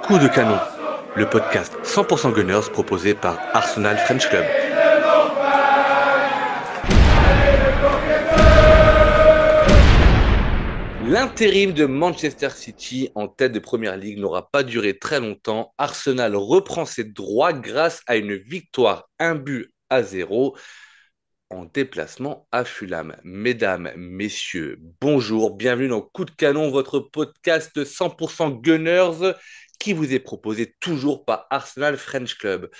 Coup de canon, le podcast 100% Gunners proposé par Arsenal French Club. L'intérim de Manchester City en tête de Première Ligue n'aura pas duré très longtemps. Arsenal reprend ses droits grâce à une victoire 1-0 en déplacement à Fulham. Mesdames, messieurs, bonjour, bienvenue dans Coup de canon, votre podcast 100% Gunners qui vous est proposé toujours par Arsenal French Club.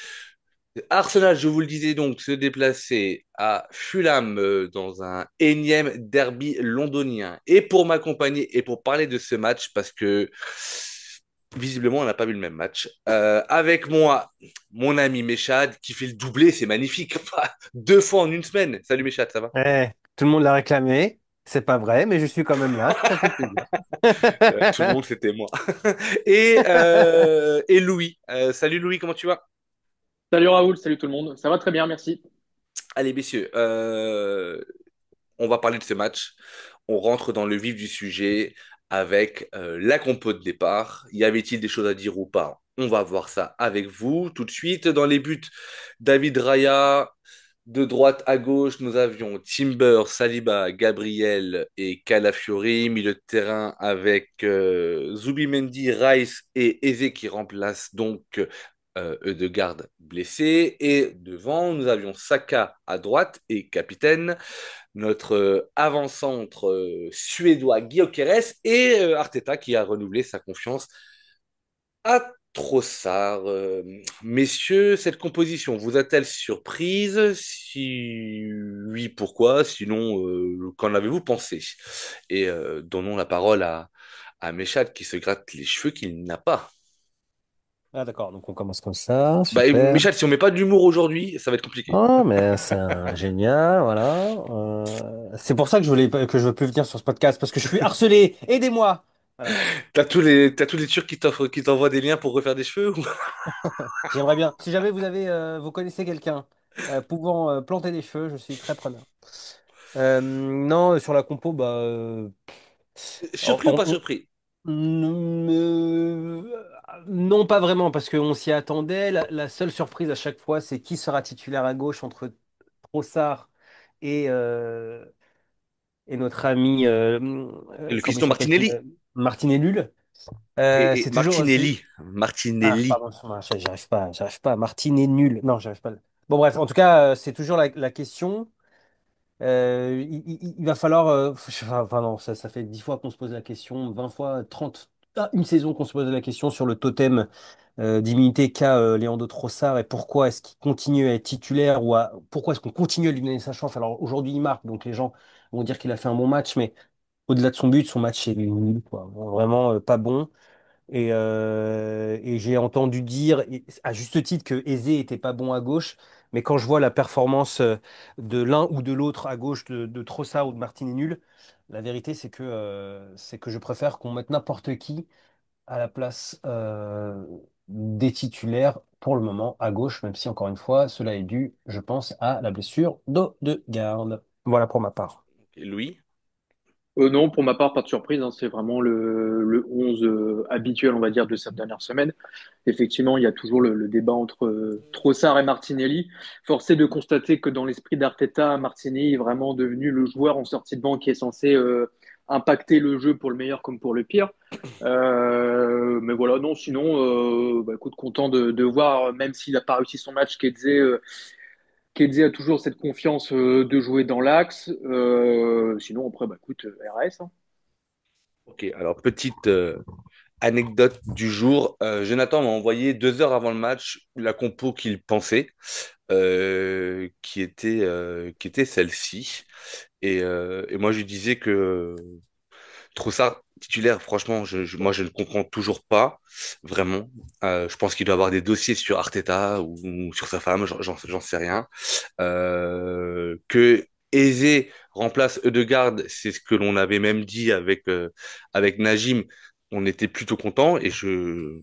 Arsenal, je vous le disais donc, se déplacer à Fulham dans un énième derby londonien. Et pour m'accompagner et pour parler de ce match, parce que visiblement on n'a pas vu le même match, avec moi, mon ami Méchad, qui fait le doublé, c'est magnifique. Deux fois en une semaine. Salut Méchad, ça va? Tout le monde l'a réclamé. C'est pas vrai, mais je suis quand même là. Ça fait plaisir. Tout le monde, c'était moi. Et Louis. Salut Louis, comment tu vas? Salut Raoul, salut tout le monde. Ça va très bien, merci. Allez, messieurs, on va parler de ce match. On rentre dans le vif du sujet avec la compo de départ. Y avait-il des choses à dire ou pas? On va voir ça avec vous tout de suite. Dans les buts, David Raya. De droite à gauche, nous avions Timber, Saliba, Gabriel et Calafiori. Milieu de terrain avec Zubimendi, Rice et Eze qui remplacent donc Ødegaard blessé. Et devant, nous avions Saka à droite et capitaine notre avant-centre suédois Gyökeres et Arteta qui a renouvelé sa confiance à Trossard. Messieurs, cette composition vous a-t-elle surprise? Si oui, pourquoi? Sinon, qu'en avez-vous pensé? Et donnons la parole à Méchad qui se gratte les cheveux qu'il n'a pas. Ah d'accord, donc on commence comme ça, Bah, super. Méchad, si on met pas d'humour aujourd'hui, ça va être compliqué. Oh, mais c'est génial, voilà. C'est pour ça que je voulais que je veux plus venir sur ce podcast parce que je suis harcelé. Aidez-moi. Voilà. T'as tous les Turcs qui t'envoient des liens pour refaire des cheveux ou... J'aimerais bien. Si jamais vous connaissez quelqu'un pouvant planter des cheveux, je suis très preneur. Non, sur la compo, Surpris ou pas on- surpris? non, pas vraiment, parce qu'on s'y attendait. La seule surprise à chaque fois, c'est qui sera titulaire à gauche entre Trossard et, euh, et notre ami, Le comment il fiston s'appelle-t-il? Martinelli. Martin Nul. Et C'est toujours. Martinelli. Ah, Martinelli. pardon, j'arrive pas. Martin est nul. Non, j'arrive pas. Bon, bref, en tout cas, c'est toujours la question. Il va falloir. Enfin, non, ça fait 10 fois qu'on se pose la question, 20 fois, 30. Une saison qu'on se pose la question sur le totem d'immunité qu'a Leandro Trossard et pourquoi est-ce qu'il continue à être titulaire pourquoi est-ce qu'on continue à lui donner sa chance. Alors aujourd'hui, il marque, donc les gens vont dire qu'il a fait un bon match, mais au-delà de son match est nul, quoi. Vraiment pas bon. Et j'ai entendu dire, et à juste titre, que Eze était pas bon à gauche, mais quand je vois la performance de l'un ou de l'autre à gauche de Trossard ou de Martinez nul, la vérité c'est que je préfère qu'on mette n'importe qui à la place des titulaires pour le moment à gauche, même si encore une fois, cela est dû, je pense, à la blessure d'Odegaard. Voilà pour ma part. Louis. Non, pour ma part, pas de surprise, hein, c'est vraiment le 11 habituel, on va dire, de cette dernière semaine. Effectivement, il y a toujours le débat entre Trossard et Martinelli. Force est de constater que dans l'esprit d'Arteta, Martinelli est vraiment devenu le joueur en sortie de banc qui est censé impacter le jeu pour le meilleur comme pour le pire. Mais voilà, non, sinon, écoute, content de voir, même s'il n'a pas réussi son match, Kedze a toujours cette confiance de jouer dans l'axe. Sinon, après, bah, écoute, RS. Hein. Ok, alors petite anecdote du jour. Jonathan m'a envoyé 2 heures avant le match la compo qu'il pensait, qui était celle-ci. Et moi, je lui disais que Trossard titulaire, franchement, moi, je ne comprends toujours pas, vraiment. Je pense qu'il doit avoir des dossiers sur Arteta ou sur sa femme, j'en sais rien. Que Eze remplace Ødegaard, c'est ce que l'on avait même dit avec Najim. On était plutôt content et je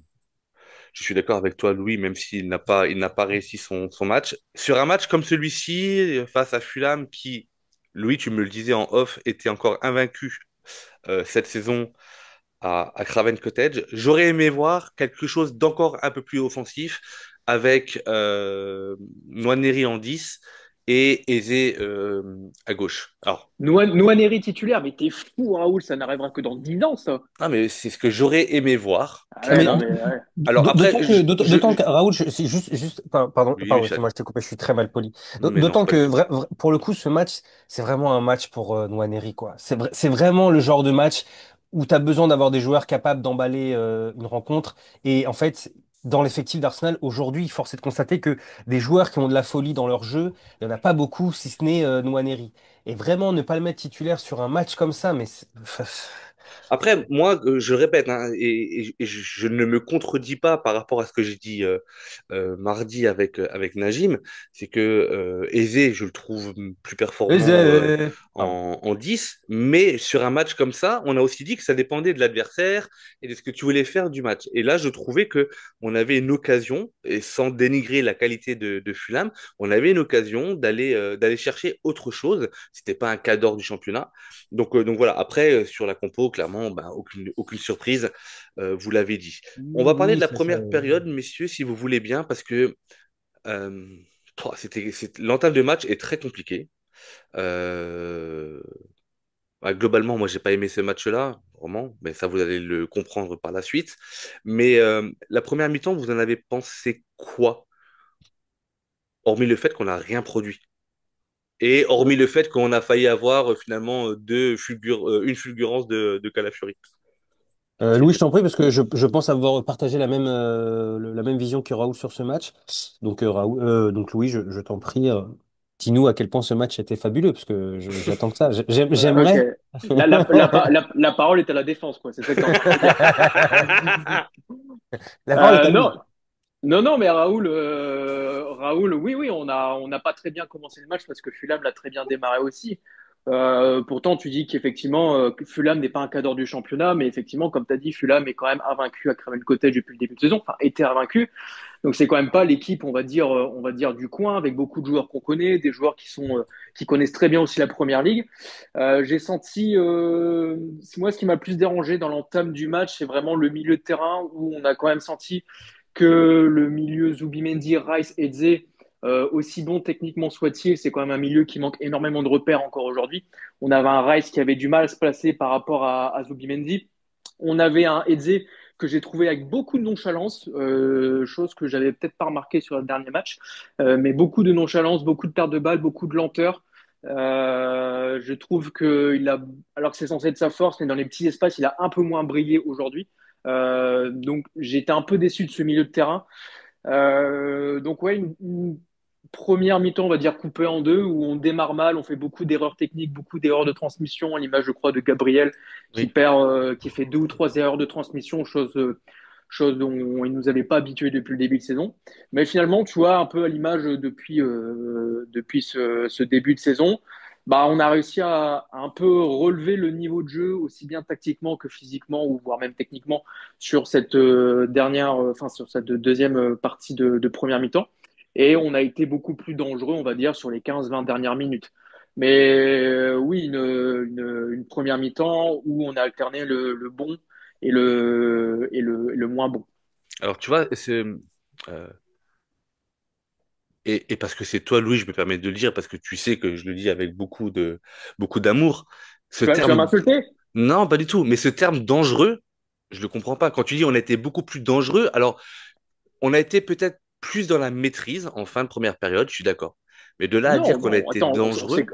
suis d'accord avec toi, Louis, même il n'a pas réussi son match. Sur un match comme celui-ci, face à Fulham, qui, Louis, tu me le disais en off, était encore invaincu cette saison à Craven Cottage. J'aurais aimé voir quelque chose d'encore un peu plus offensif avec Nwaneri en 10 et Eze à gauche. Alors, Nwaneri titulaire, mais t'es fou, Raoul, ça n'arrivera que dans 10 ans, ça. ah, mais c'est ce que j'aurais aimé voir, Ah Non, ouais, mais non, clairement. mais ouais. Alors après, d'autant que Raoul, c'est pardon, oui, pardon, Michel. excuse-moi, je t'ai coupé, je suis très mal poli. Mais non, D'autant pas du que tout. pour le coup, ce match, c'est vraiment un match pour Nwaneri, quoi. C'est vraiment le genre de match où tu as besoin d'avoir des joueurs capables d'emballer une rencontre. Et en fait, dans l'effectif d'Arsenal, aujourd'hui, force est de constater que des joueurs qui ont de la folie dans leur jeu, il n'y en a pas beaucoup, si ce n'est Nwaneri. Et vraiment, ne pas le mettre titulaire sur un match comme ça, mais Après, moi, je répète, hein, et je ne me contredis pas par rapport à ce que j'ai dit mardi avec Najim, c'est que Eze, je le trouve plus performant Pardon. en 10, mais sur un match comme ça, on a aussi dit que ça dépendait de l'adversaire et de ce que tu voulais faire du match. Et là, je trouvais que on avait une occasion, et sans dénigrer la qualité de Fulham, on avait une occasion d'aller chercher autre chose. C'était pas un cadre du championnat. Donc voilà, après, sur la compo, clairement, bah, aucune surprise, vous l'avez dit. On va parler de Oui, la c'est ça. première période, messieurs, si vous voulez bien, parce que l'entame de match est très compliqué. Euh, Globalement, moi, j'ai pas aimé ce match-là, vraiment, mais ça, vous allez le comprendre par la suite. Mais la première mi-temps, vous en avez pensé quoi? Hormis le fait qu'on n'a rien produit. Et hormis le fait qu'on a failli avoir finalement une fulgurance de Calafiori. Louis, je t'en prie, parce que je pense avoir partagé la même vision que Raoul sur ce match. Donc Louis, je t'en prie, dis-nous à quel point ce match était fabuleux, parce que j'attends que ça. Ok. J'aimerais. La parole est à la défense, quoi. C'est ça que tu es en train de me dire. La parole est à Non, lui. non, mais Raoul, oui, oui, on n'a pas très bien commencé le match parce que Fulham l'a très bien démarré aussi. Pourtant, tu dis qu'effectivement, que Fulham n'est pas un cadre du championnat, mais effectivement, comme tu as dit, Fulham est quand même invaincu à Craven Cottage depuis le début de saison, enfin, était invaincu. Donc, c'est quand même pas l'équipe, on va dire du coin, avec beaucoup de joueurs qu'on connaît, des joueurs qui connaissent très bien aussi la première ligue. J'ai senti, moi, ce qui m'a le plus dérangé dans l'entame du match, c'est vraiment le milieu de terrain où on a quand même senti que le milieu Zubimendi, Rice, Eze, aussi bon techniquement soit-il, c'est quand même un milieu qui manque énormément de repères encore aujourd'hui. On avait un Rice qui avait du mal à se placer par rapport à Zubimendi. On avait un Eze que j'ai trouvé avec beaucoup de nonchalance, chose que j'avais peut-être pas remarqué sur le dernier match, mais beaucoup de nonchalance, beaucoup de perte de balles, beaucoup de lenteur. Je trouve alors que c'est censé être sa force, mais dans les petits espaces, il a un peu moins brillé aujourd'hui. Donc j'étais un peu déçu de ce milieu de terrain. Donc ouais, une première mi-temps, on va dire coupée en deux, où on démarre mal, on fait beaucoup d'erreurs techniques, beaucoup d'erreurs de transmission, à l'image, je crois, de Gabriel, Oui. qui fait deux ou trois erreurs de transmission, chose dont il nous avait pas habitués depuis le début de saison. Mais finalement, tu vois, un peu à l'image depuis ce début de saison, bah, on a réussi à un peu relever le niveau de jeu, aussi bien tactiquement que physiquement, ou voire même techniquement, sur cette enfin, sur cette deuxième partie de première mi-temps. Et on a été beaucoup plus dangereux, on va dire, sur les 15-20 dernières minutes. Mais oui, une première mi-temps où on a alterné le bon et le moins bon. Alors, tu vois, euh, et parce que c'est toi, Louis, je me permets de le dire, parce que tu sais que je le dis avec beaucoup d'amour. Ce Tu vas terme, m'insulter? non, pas du tout, mais ce terme dangereux, je le comprends pas. Quand tu dis on a été beaucoup plus dangereux, alors on a été peut-être plus dans la maîtrise en fin de première période, je suis d'accord. Mais de là à dire Non, qu'on a non, été attends, dangereux,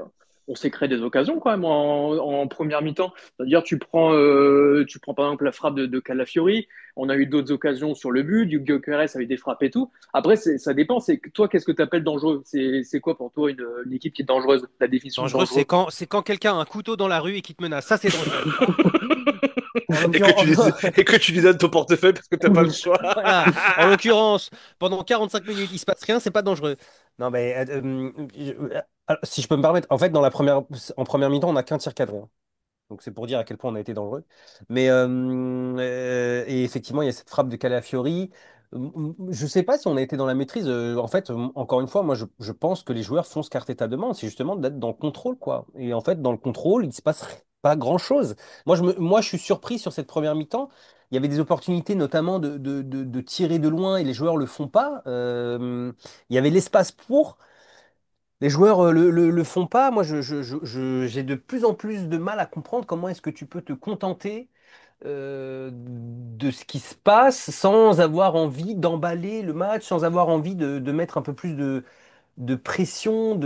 on s'est créé des occasions quand même en première mi-temps. C'est-à-dire, tu prends par exemple la frappe de Calafiori. On a eu d'autres occasions sur le but. Du Gyökeres avait des frappes et tout. Après, ça dépend. Toi, qu'est-ce que tu appelles dangereux? C'est quoi pour toi une équipe qui est dangereuse? La définition de Dangereux, dangereux? c'est quand quelqu'un a un couteau dans la rue et qui te menace. Ça, c'est dangereux. En et que l'occurrence, tu lui, et que tu lui donnes ton portefeuille parce que t'as pas le choix. voilà. En l'occurrence, pendant 45 minutes, il se passe rien, c'est pas dangereux. Non, mais si je peux me permettre, en fait, en première mi-temps, on n'a qu'un tir cadré, hein. Donc c'est pour dire à quel point on a été dangereux. Et effectivement, il y a cette frappe de Calafiori. Je ne sais pas si on a été dans la maîtrise. En fait, encore une fois, moi, je pense que les joueurs font ce qu'Arteta demande, c'est justement d'être dans le contrôle, quoi. Et en fait, dans le contrôle, il se passe Pas grand-chose. Moi, je suis surpris sur cette première mi-temps. Il y avait des opportunités, notamment de tirer de loin, et les joueurs le font pas. Il y avait l'espace pour. Les joueurs le font pas. Moi, j'ai de plus en plus de mal à comprendre comment est-ce que tu peux te contenter de ce qui se passe sans avoir envie d'emballer le match, sans avoir envie de mettre un peu plus de pression,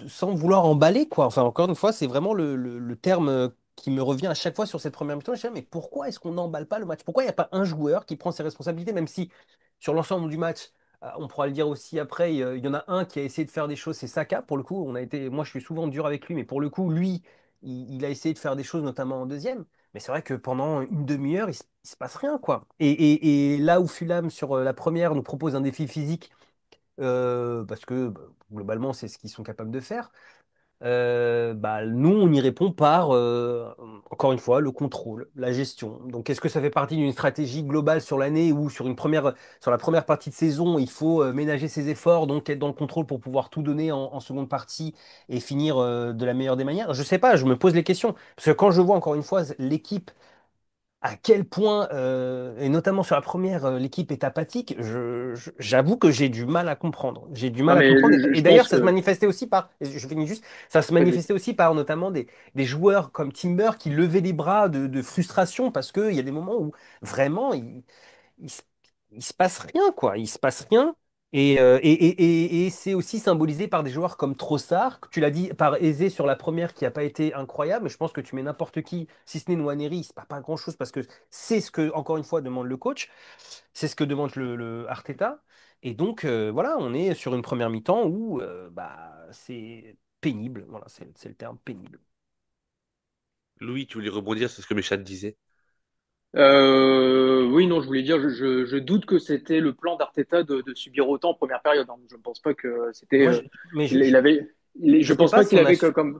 sans vouloir emballer, quoi. Enfin, encore une fois, c'est vraiment le terme qui me revient à chaque fois sur cette première mi-temps. Je me dis, mais pourquoi est-ce qu'on n'emballe pas le match? Pourquoi il n'y a pas un joueur qui prend ses responsabilités, même si sur l'ensemble du match, on pourra le dire aussi après, il y en a un qui a essayé de faire des choses, c'est Saka. Pour le coup, moi, je suis souvent dur avec lui, mais pour le coup, lui, il a essayé de faire des choses, notamment en deuxième. Mais c'est vrai que pendant une demi-heure, il se passe rien, quoi. Et là où Fulham, sur la première, nous propose un défi physique, parce que bah, globalement, c'est ce qu'ils sont capables de faire. Bah, nous, on y répond par, encore une fois, le contrôle, la gestion. Donc, est-ce que ça fait partie d'une stratégie globale sur l'année ou sur la première partie de saison, il faut ménager ses efforts, donc être dans le contrôle pour pouvoir tout donner en seconde partie et finir de la meilleure des manières? Je sais pas, je me pose les questions. Parce que quand je vois encore une fois l'équipe à quel point, et notamment sur la première, l'équipe est apathique, j'avoue que j'ai du mal à comprendre. J'ai du Non, mal à mais comprendre. Et je d'ailleurs, pense ça se que. manifestait aussi par, et je finis juste, ça se Vas-y. manifestait aussi par notamment des joueurs comme Timber qui levaient les bras de frustration parce qu'il y a des moments où vraiment, il, se il se passe rien, quoi. Il se passe rien. Et c'est aussi symbolisé par des joueurs comme Trossard, que tu l'as dit, par Eze sur la première qui n'a pas été incroyable, mais je pense que tu mets n'importe qui, si ce n'est Nwaneri, il ne se passe pas grand-chose parce que c'est ce que, encore une fois, demande le coach, c'est ce que demande le Arteta. Et donc, voilà, on est sur une première mi-temps où bah, c'est pénible. Voilà, c'est le terme pénible. Louis, tu voulais rebondir sur ce que mes chats disaient? Oui, non, je voulais dire, je doute que c'était le plan d'Arteta de subir autant en première période, hein. Je ne pense pas que c'était. Moi, mais Il avait. je Je sais pense pas pas si qu'il on a avait su. comme.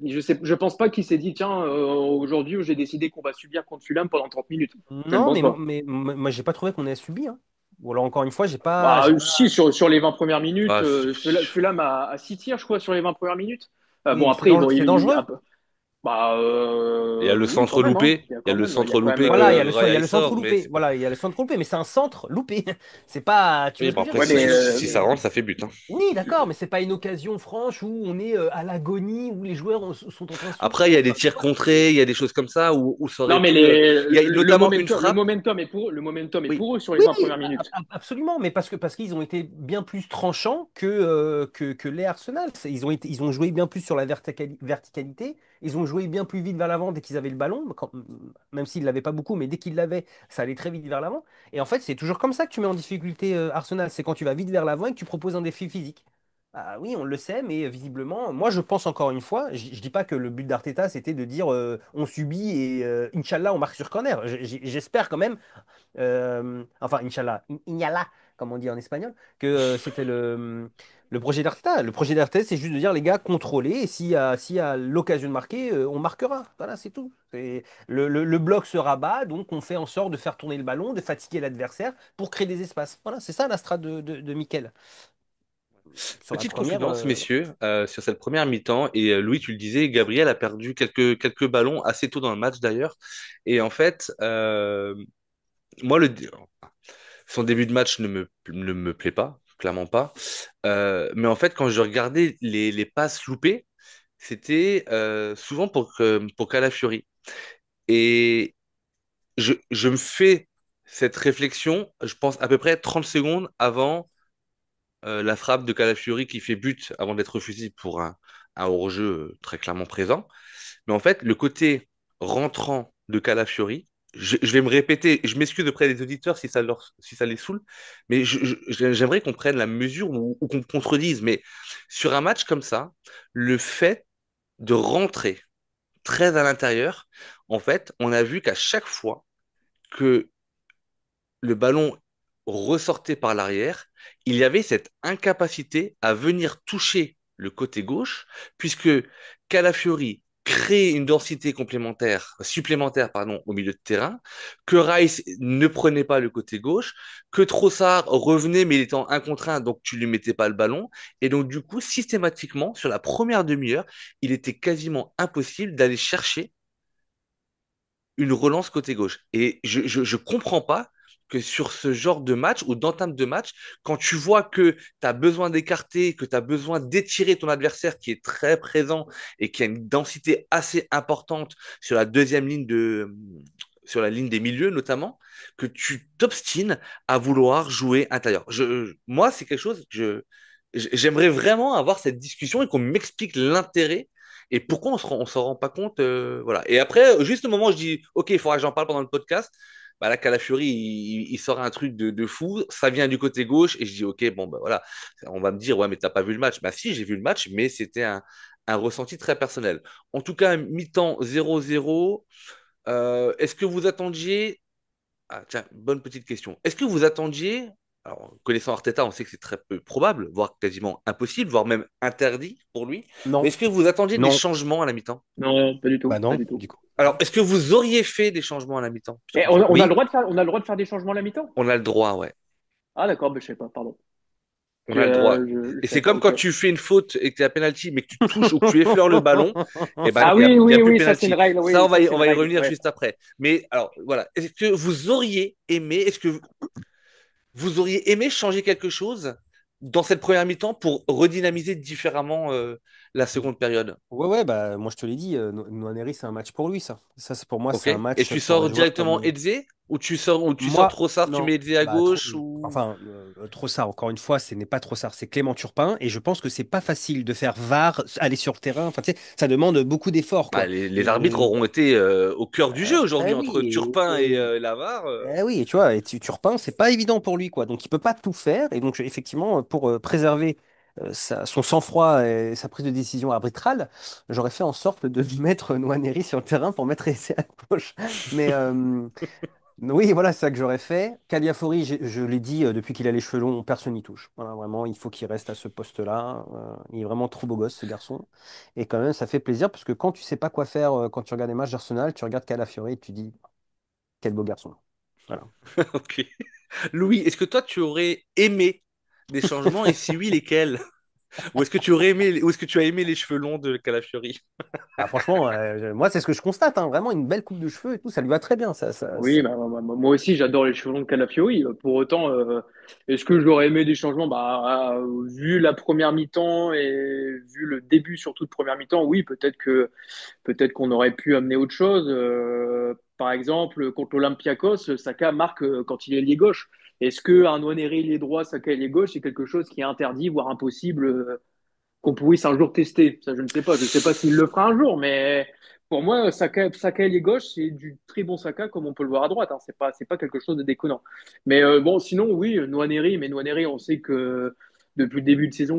Je pense pas qu'il s'est dit, tiens, aujourd'hui, j'ai décidé qu'on va subir contre Fulham pendant 30 minutes. Je ne Non, pense pas. moi, j'ai pas trouvé qu'on ait subi, hein. Ou alors, encore une fois, Bah, j'ai si, pas. sur les 20 premières minutes, Ah, Fulham a 6 tirs, je crois, sur les 20 premières minutes. Bon, Oui, après, c'est dangereux. bah, il y a le oui, quand centre même, hein. loupé. Il y a Il y a quand le même, il y a centre quand même. loupé Voilà, que il y Raya a il le centre sort, mais loupé. c'est pas. Voilà, il y a le centre loupé, mais c'est un centre loupé. C'est pas. Tu vois Oui, ce que bon je veux dire? après, Ouais, mais si ça rentre, ça fait but, hein. Oui, d'accord, mais c'est pas une occasion franche où on est à l'agonie, où les joueurs sont en train de Après, il y souffrir. a des Enfin, tu tirs vois, c'est. contrés, il y a des choses comme ça où ça non, aurait mais pu. Il y a notamment une le frappe. momentum est Oui, pour eux sur les Oui, 20 premières minutes. absolument, mais parce qu'ils ont été bien plus tranchants que les Arsenal. Ils ont joué bien plus sur la verticalité, ils ont joué bien plus vite vers l'avant dès qu'ils avaient le ballon, même s'ils ne l'avaient pas beaucoup, mais dès qu'ils l'avaient, ça allait très vite vers l'avant. Et en fait, c'est toujours comme ça que tu mets en difficulté Arsenal, c'est quand tu vas vite vers l'avant et que tu proposes un défi physique. Ah oui, on le sait, mais visiblement, moi je pense encore une fois, je dis pas que le but d'Arteta c'était de dire on subit et Inch'Allah on marque sur corner. J'espère quand même enfin, Inch'Allah, Inch'Allah, comme on dit en espagnol, que c'était le projet d'Arteta. Le projet d'Arteta, c'est juste de dire, les gars, contrôlez, et s'il y a l'occasion de marquer, on marquera. Voilà, c'est tout. Le bloc se rabat, donc on fait en sorte de faire tourner le ballon, de fatiguer l'adversaire pour créer des espaces. Voilà, c'est ça la strate de Mikel. Sur la petite première, confidence, messieurs, sur cette première mi-temps. Et Louis, tu le disais, Gabriel a perdu quelques ballons assez tôt dans le match d'ailleurs. Et en fait, moi, son début de match ne me plaît pas, clairement pas. Mais en fait, quand je regardais les passes loupées, c'était souvent pour Calafiori. Et je me fais cette réflexion, je pense à peu près 30 secondes avant la frappe de Calafiori qui fait but avant d'être refusé pour un hors-jeu très clairement présent. Mais en fait, le côté rentrant de Calafiori, je vais me répéter, je m'excuse auprès des auditeurs si ça les saoule, mais j'aimerais qu'on prenne la mesure ou qu'on contredise. Mais sur un match comme ça, le fait de rentrer très à l'intérieur, en fait, on a vu qu'à chaque fois que le ballon ressortait par l'arrière, il y avait cette incapacité à venir toucher le côté gauche, puisque Calafiori créait une densité supplémentaire, pardon, au milieu de terrain, que Rice ne prenait pas le côté gauche, que Trossard revenait mais il était en 1 contre 1, donc tu lui mettais pas le ballon, et donc du coup, systématiquement, sur la première demi-heure, il était quasiment impossible d'aller chercher une relance côté gauche. Et je comprends pas que sur ce genre de match ou d'entame de match, quand tu vois que tu as besoin d'écarter, que tu as besoin d'étirer ton adversaire qui est très présent et qui a une densité assez importante sur la deuxième ligne sur la ligne des milieux notamment, que tu t'obstines à vouloir jouer intérieur. Moi, c'est quelque chose que j'aimerais vraiment avoir cette discussion et qu'on m'explique l'intérêt et pourquoi on s'en rend pas compte. Voilà. Et après, juste au moment où je dis, OK, il faudra que j'en parle pendant le podcast, bah là, Calafiori, il sort un truc de fou. Ça vient du côté gauche et je dis, OK, bon, bah voilà. On va me dire, ouais, mais t'as pas vu le match. Bah si, j'ai vu le match, mais c'était un ressenti très personnel. En tout cas, mi-temps 0-0. Est-ce que vous attendiez ah, tiens, bonne petite question. Est-ce que vous attendiez, alors connaissant Arteta, on sait que c'est très peu probable, voire quasiment impossible, voire même interdit pour lui, mais Non, est-ce que vous attendiez des non, changements à la mi-temps? Non, pas du tout, bah pas non, du tout. du coup. Alors, est-ce que vous auriez fait des changements à la mi-temps? Plutôt Et comme ça. on a le Oui, droit de faire, on a le droit de faire des changements à la mi-temps? On a le droit, ouais. Ah d'accord, je sais pas, pardon. On a le droit. Je Et c'est savais pas, comme ok. quand tu fais une faute et que tu es à penalty, mais que tu touches ou que tu effleures le ballon, et ben Ah il y oui, a oui, plus oui, ça c'est une penalty. règle, Ça, oui, ça c'est on une va y règle, revenir ouais. juste après. Mais alors, voilà. Est-ce que vous auriez aimé, est-ce que vous auriez aimé changer quelque chose dans cette première mi-temps pour redynamiser différemment la seconde période? Ouais, ouais, bah moi je te l'ai dit, Nwaneri, c'est un match pour lui, ça. Pour moi, Ok. c'est un Et match tu pour un sors joueur directement comme. Eze ou tu sors Moi, Trossard, tu non, mets Eze à bah gauche ou enfin Trossard, encore une fois, ce n'est pas Trossard, c'est Clément Turpin, et je pense que c'est pas facile de faire VAR, aller sur le terrain. Enfin, tu sais, ça demande beaucoup d'efforts, bah, quoi. les arbitres Et auront été au cœur du jeu aujourd'hui bah entre oui, Turpin et Lavar. oui, et tu vois, et Turpin, c'est pas évident pour lui, quoi. Donc il peut pas tout faire, et donc effectivement, pour préserver son sang-froid et sa prise de décision arbitrale, j'aurais fait en sorte de lui mettre Nwaneri sur le terrain pour mettre Essé à gauche. Mais oui, voilà, c'est ça que j'aurais fait. Caliafori, je l'ai dit depuis qu'il a les cheveux longs, personne n'y touche. Voilà, vraiment, il faut qu'il reste à ce poste-là. Il est vraiment trop beau gosse, ce garçon. Et quand même, ça fait plaisir parce que quand tu sais pas quoi faire quand tu regardes les matchs d'Arsenal, tu regardes Calafiori et tu dis, quel beau garçon. Voilà. Ok. Louis, est-ce que toi tu aurais aimé des changements et si oui, lesquels? Ou est-ce que tu as aimé les cheveux longs de Calafiori? Ah, franchement, moi, c'est ce que je constate, hein. Vraiment, une belle coupe de cheveux et tout, ça lui va très bien. Oui, moi aussi j'adore les cheveux longs de Calafiori. Pour autant, est-ce que j'aurais aimé des changements? Bah, vu la première mi-temps et vu le début surtout de première mi-temps, oui, peut-être qu'on aurait pu amener autre chose. Par exemple, contre l'Olympiakos, Saka marque quand il est ailier gauche. Est-ce qu'un Nwaneri ailier droit, Saka ailier gauche, c'est quelque chose qui est interdit, voire impossible, qu'on puisse un jour tester? Ça, je ne sais pas. Je ne sais pas s'il le fera un jour, mais pour moi, Saka ailier gauche, c'est du très bon Saka, comme on peut le voir à droite. Hein. C'est pas quelque chose de déconnant. Mais bon, sinon, oui, Nwaneri, mais Nwaneri, on sait que depuis le début de saison,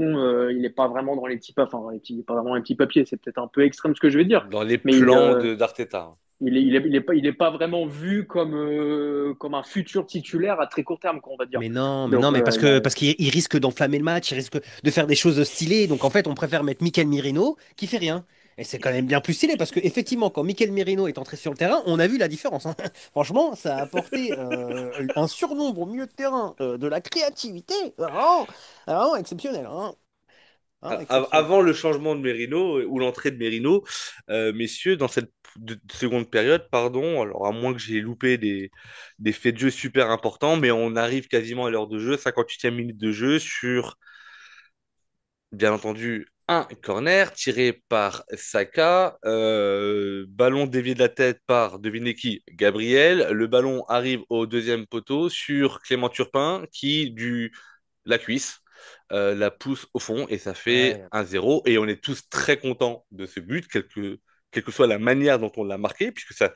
il n'est pas vraiment dans les petits pas, enfin, il est pas vraiment dans les petits papiers. C'est peut-être un peu extrême ce que je vais dire, Dans les mais plans de d'Arteta. il est pas vraiment vu comme un futur titulaire à très court terme, quoi, on va dire. Mais Donc, non, mais parce qu'il risque d'enflammer le match, il risque de faire des choses stylées. Donc en fait, on préfère mettre Mikel Merino qui fait rien. Et c'est quand même bien plus stylé parce que effectivement, quand Mikel Merino est entré sur le terrain, on a vu la différence, hein. Franchement, ça a apporté un surnombre au milieu de terrain, de la créativité, vraiment, vraiment exceptionnel, hein. Hein, exceptionnel. Avant le changement de Merino ou l'entrée de Merino, messieurs, dans cette seconde période, pardon, alors à moins que j'ai loupé des faits de jeu super importants, mais on arrive quasiment à l'heure de jeu, 58e minute de jeu sur, bien entendu, un corner tiré par Saka, ballon dévié de la tête par, devinez qui, Gabriel. Le ballon arrive au deuxième poteau sur Clément Turpin qui, la cuisse, la pousse au fond et ça fait Ouais. 1-0. Et on est tous très contents de ce but, quelle que soit la manière dont on l'a marqué, puisque ça,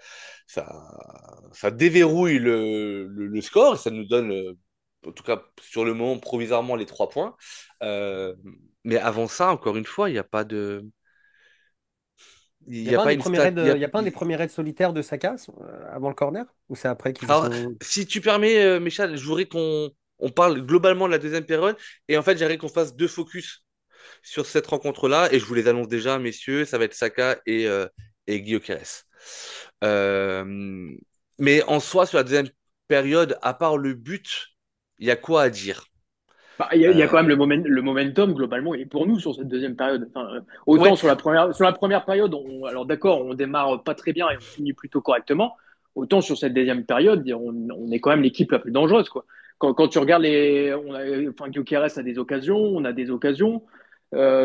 ça déverrouille le score et ça nous donne, en tout cas sur le moment, provisoirement les 3 points. Euh, mais avant ça, encore une fois, il n'y a pas de. Il Il n'y a n'y a pas un pas des une premiers stat. raids, il y a pas un des premiers raids solitaires de Saka avant le corner? Ou c'est après qu'ils y Alors, sont. si tu permets, Michel, je voudrais qu'on parle globalement de la deuxième période. Et en fait, j'aimerais qu'on fasse deux focus sur cette rencontre-là. Et je vous les annonce déjà, messieurs, ça va être Saka et Guillaume Quérez. Euh, mais en soi, sur la deuxième période, à part le but, il y a quoi à dire? bah, il y a quand Euh, même le momentum globalement, il est pour nous sur cette deuxième période. Enfin, ouais, autant sur la première période, alors d'accord, on démarre pas très bien et on finit plutôt correctement. Autant sur cette deuxième période, on est quand même l'équipe la plus dangereuse, quoi. Quand tu regardes enfin, Gyökeres a des occasions, on a des occasions.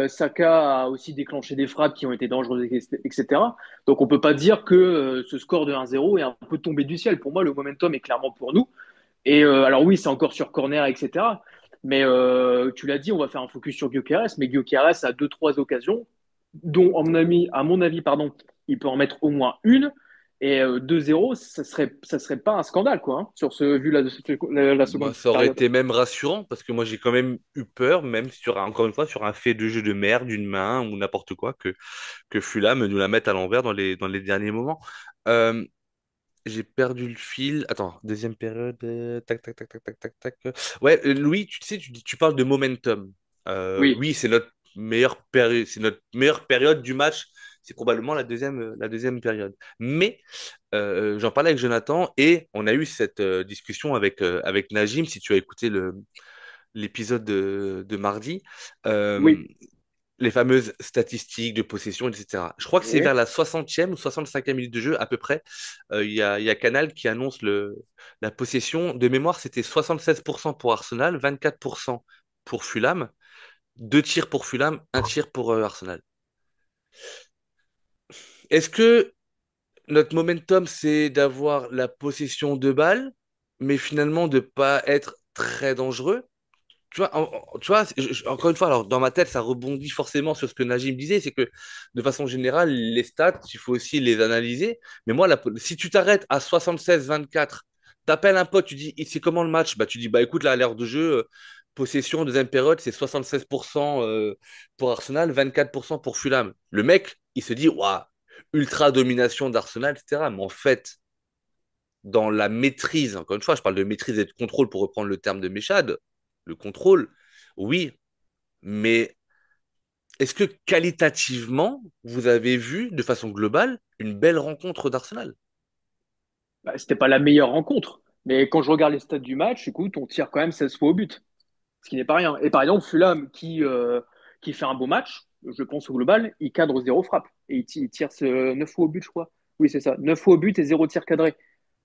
Saka a aussi déclenché des frappes qui ont été dangereuses, etc. Donc on peut pas dire que ce score de 1-0 est un peu tombé du ciel. Pour moi, le momentum est clairement pour nous. Et alors oui, c'est encore sur corner, etc. Mais tu l'as dit, on va faire un focus sur Gyökeres, mais Gyökeres a deux, trois occasions, dont à mon avis, pardon, il peut en mettre au moins une. Et 2-0, ça serait pas un scandale, quoi, hein, vu la Bah, seconde ça aurait période. été même rassurant parce que moi j'ai quand même eu peur, même encore une fois, sur un fait de jeu de merde, d'une main ou n'importe quoi, que Fulham nous la mette à l'envers dans les derniers moments. Euh, j'ai perdu le fil. Attends, deuxième période. Tac, tac, tac, tac, tac, tac, tac. Ouais, Louis, tu sais, tu parles de momentum. Oui, Oui, c'est notre meilleure période du match. C'est probablement la deuxième période. Mais j'en parlais avec Jonathan et on a eu cette discussion avec Najim, si tu as écouté l'épisode de mardi. Euh, oui, les fameuses statistiques de possession, etc. Je crois que c'est oui. vers la 60e ou 65e minute de jeu à peu près. Il y a Canal qui annonce la possession. De mémoire, c'était 76% pour Arsenal, 24% pour Fulham, deux tirs pour Fulham, un tir pour Arsenal. Est-ce que notre momentum, c'est d'avoir la possession de balle, mais finalement de pas être très dangereux? Tu vois, tu vois, encore une fois, alors dans ma tête, ça rebondit forcément sur ce que Najim disait, c'est que de façon générale, les stats, il faut aussi les analyser. Mais moi, si tu t'arrêtes à 76-24, t'appelles un pote, tu dis, c'est comment le match? Bah, tu dis, bah écoute, là, à l'heure de jeu, possession, deuxième période, c'est 76% pour Arsenal, 24% pour Fulham. Le mec, il se dit, waouh, ultra domination d'Arsenal, etc. Mais en fait, dans la maîtrise, encore une fois, je parle de maîtrise et de contrôle pour reprendre le terme de Méchade, le contrôle, oui, mais est-ce que qualitativement, vous avez vu de façon globale une belle rencontre d'Arsenal? Bah, c'était pas la meilleure rencontre. Mais quand je regarde les stats du match, écoute, on tire quand même 16 fois au but, ce qui n'est pas rien. Et par exemple, Fulham, qui fait un beau match, je pense au global, il cadre zéro frappe. Et il tire 9 fois au but, je crois. Oui, c'est ça. 9 fois au but et zéro tir cadré.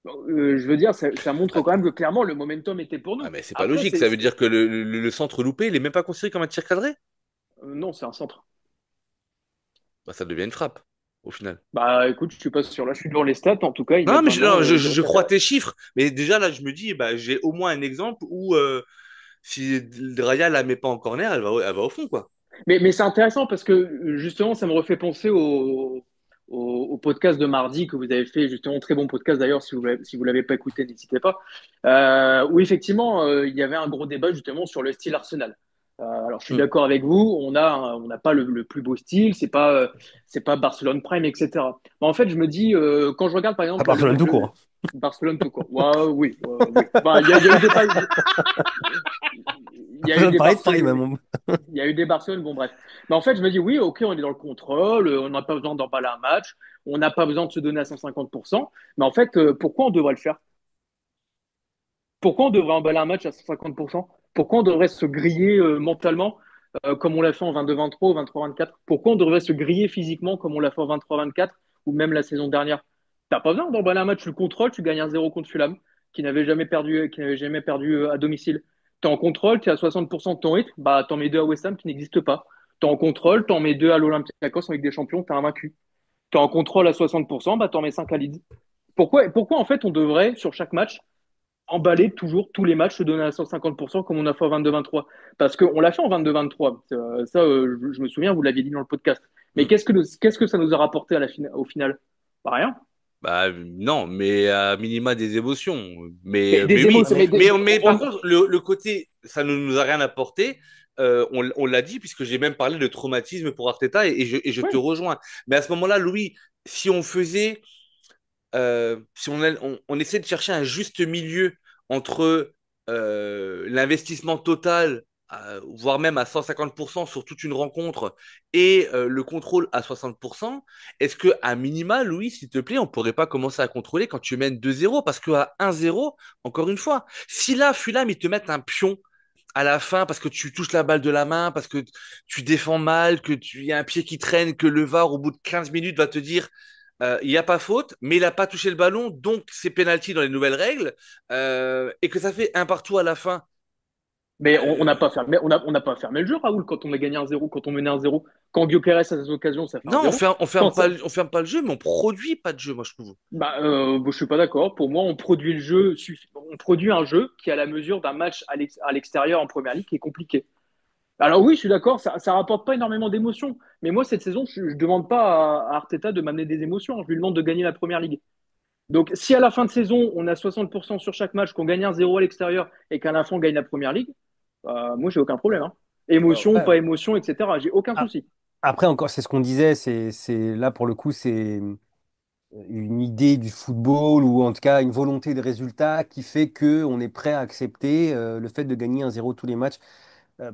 Je veux dire, ça montre Ah, quand même que clairement, le momentum était pour ah, nous. mais c'est pas Après, logique, ça veut dire que le centre loupé, il est même pas considéré comme un tir cadré? non, c'est un centre. Bah, ça devient une frappe, au final. Bah écoute, je suis pas sûr. Là, je suis devant les stats. En tout cas, ils Non, mettent mais vraiment zéro je tir crois cadré. tes chiffres, mais déjà là, je me dis, bah, j'ai au moins un exemple où si Raya la met pas en corner, elle va au fond, quoi. Mais c'est intéressant parce que justement, ça me refait penser au podcast de mardi que vous avez fait, justement, très bon podcast d'ailleurs, si vous l'avez pas écouté, n'hésitez pas, où effectivement, il y avait un gros débat justement sur le style Arsenal. Alors, je suis Hmm. d'accord avec vous, on n'a pas le plus beau style, c'est pas Barcelone Prime, etc. Mais en fait, je me dis, quand je regarde par À exemple Barcelone tout court. Barcelone tout court, ouais, oui, oui. Bah, il y a eu des, il y a eu Barcelone des pareil, pareil Barcelone, même. il y a eu des Barcelone, bon bref. Mais en fait, je me dis, oui, ok, on est dans le contrôle, on n'a pas besoin d'emballer un match, on n'a pas besoin de se donner à 150%. Mais en fait, pourquoi on devrait le faire? Pourquoi on devrait emballer un match à 150%? Pourquoi on devrait se griller mentalement comme on l'a fait en 22-23 ou 23-24? Pourquoi on devrait se griller physiquement comme on l'a fait en 23-24 ou même la saison dernière? T'as pas besoin d'emballer un match, tu le contrôles, tu gagnes 1-0 contre Fulham, qui n'avait jamais perdu à domicile. T'es en contrôle, t'es à 60% de ton rythme, bah t'en mets deux à West Ham qui n'existe pas. T'es en contrôle, t'en mets deux à l'Olympiakos avec des champions, t'as un vaincu. T'es en contrôle à 60%, bah t'en mets 5 à Leeds. Pourquoi en fait on devrait, sur chaque match, emballer toujours tous les matchs, se donner à 150% comme on a fait en 22-23? Parce qu'on l'a fait en 22-23. Je me souviens, vous l'aviez dit dans le podcast. Mais Hmm. qu'est-ce que ça nous a rapporté au final? Bah, rien. Bah non, mais à minima des émotions. Mais Mais des oui, Ouais, émotions. mais mais par contre, le côté, ça ne nous a rien apporté. On l'a dit, puisque j'ai même parlé de traumatisme pour Arteta, et je te Ouais. rejoins. Mais à ce moment-là, Louis, si on faisait, si on essaie de chercher un juste milieu entre l'investissement total, voire même à 150% sur toute une rencontre, et le contrôle à 60%, est-ce que à minima, Louis, s'il te plaît, on pourrait pas commencer à contrôler quand tu mènes 2-0? Parce qu'à 1-0, encore une fois, si là, Fulham, ils te mettent un pion à la fin parce que tu touches la balle de la main, parce que tu défends mal, que tu y a un pied qui traîne, que le VAR, au bout de 15 minutes, va te dire il n'y a pas faute, mais il n'a pas touché le ballon, donc c'est penalty dans les nouvelles règles, et que ça fait un partout à la fin. Mais on n'a Euh, pas fermé, on n'a pas fermé le jeu, Raoul, quand on a gagné 1-0, quand on menait 1-0. Quand Gyökeres a ses occasions, ça fait non, 1-0. Quand ça, on ferme pas le jeu, mais on produit pas de jeu, moi je trouve. bon, je suis pas d'accord. Pour moi, on produit on produit un jeu qui est à la mesure d'un match à l'extérieur en première ligue qui est compliqué. Alors oui, je suis d'accord, ça rapporte pas énormément d'émotions. Mais moi, cette saison, je demande pas à Arteta de m'amener des émotions. Je lui demande de gagner la première ligue. Donc, si à la fin de saison, on a 60% sur chaque match, qu'on gagne 1-0 à l'extérieur et qu'à la fin, on gagne la première ligue, moi, j'ai aucun problème, hein. Émotion, Ouais. pas émotion, etc. J'ai aucun Ah, souci. après, encore, c'est ce qu'on disait, c'est là pour le coup, c'est une idée du football ou en tout cas une volonté de résultat qui fait que on est prêt à accepter le fait de gagner 1-0 tous les matchs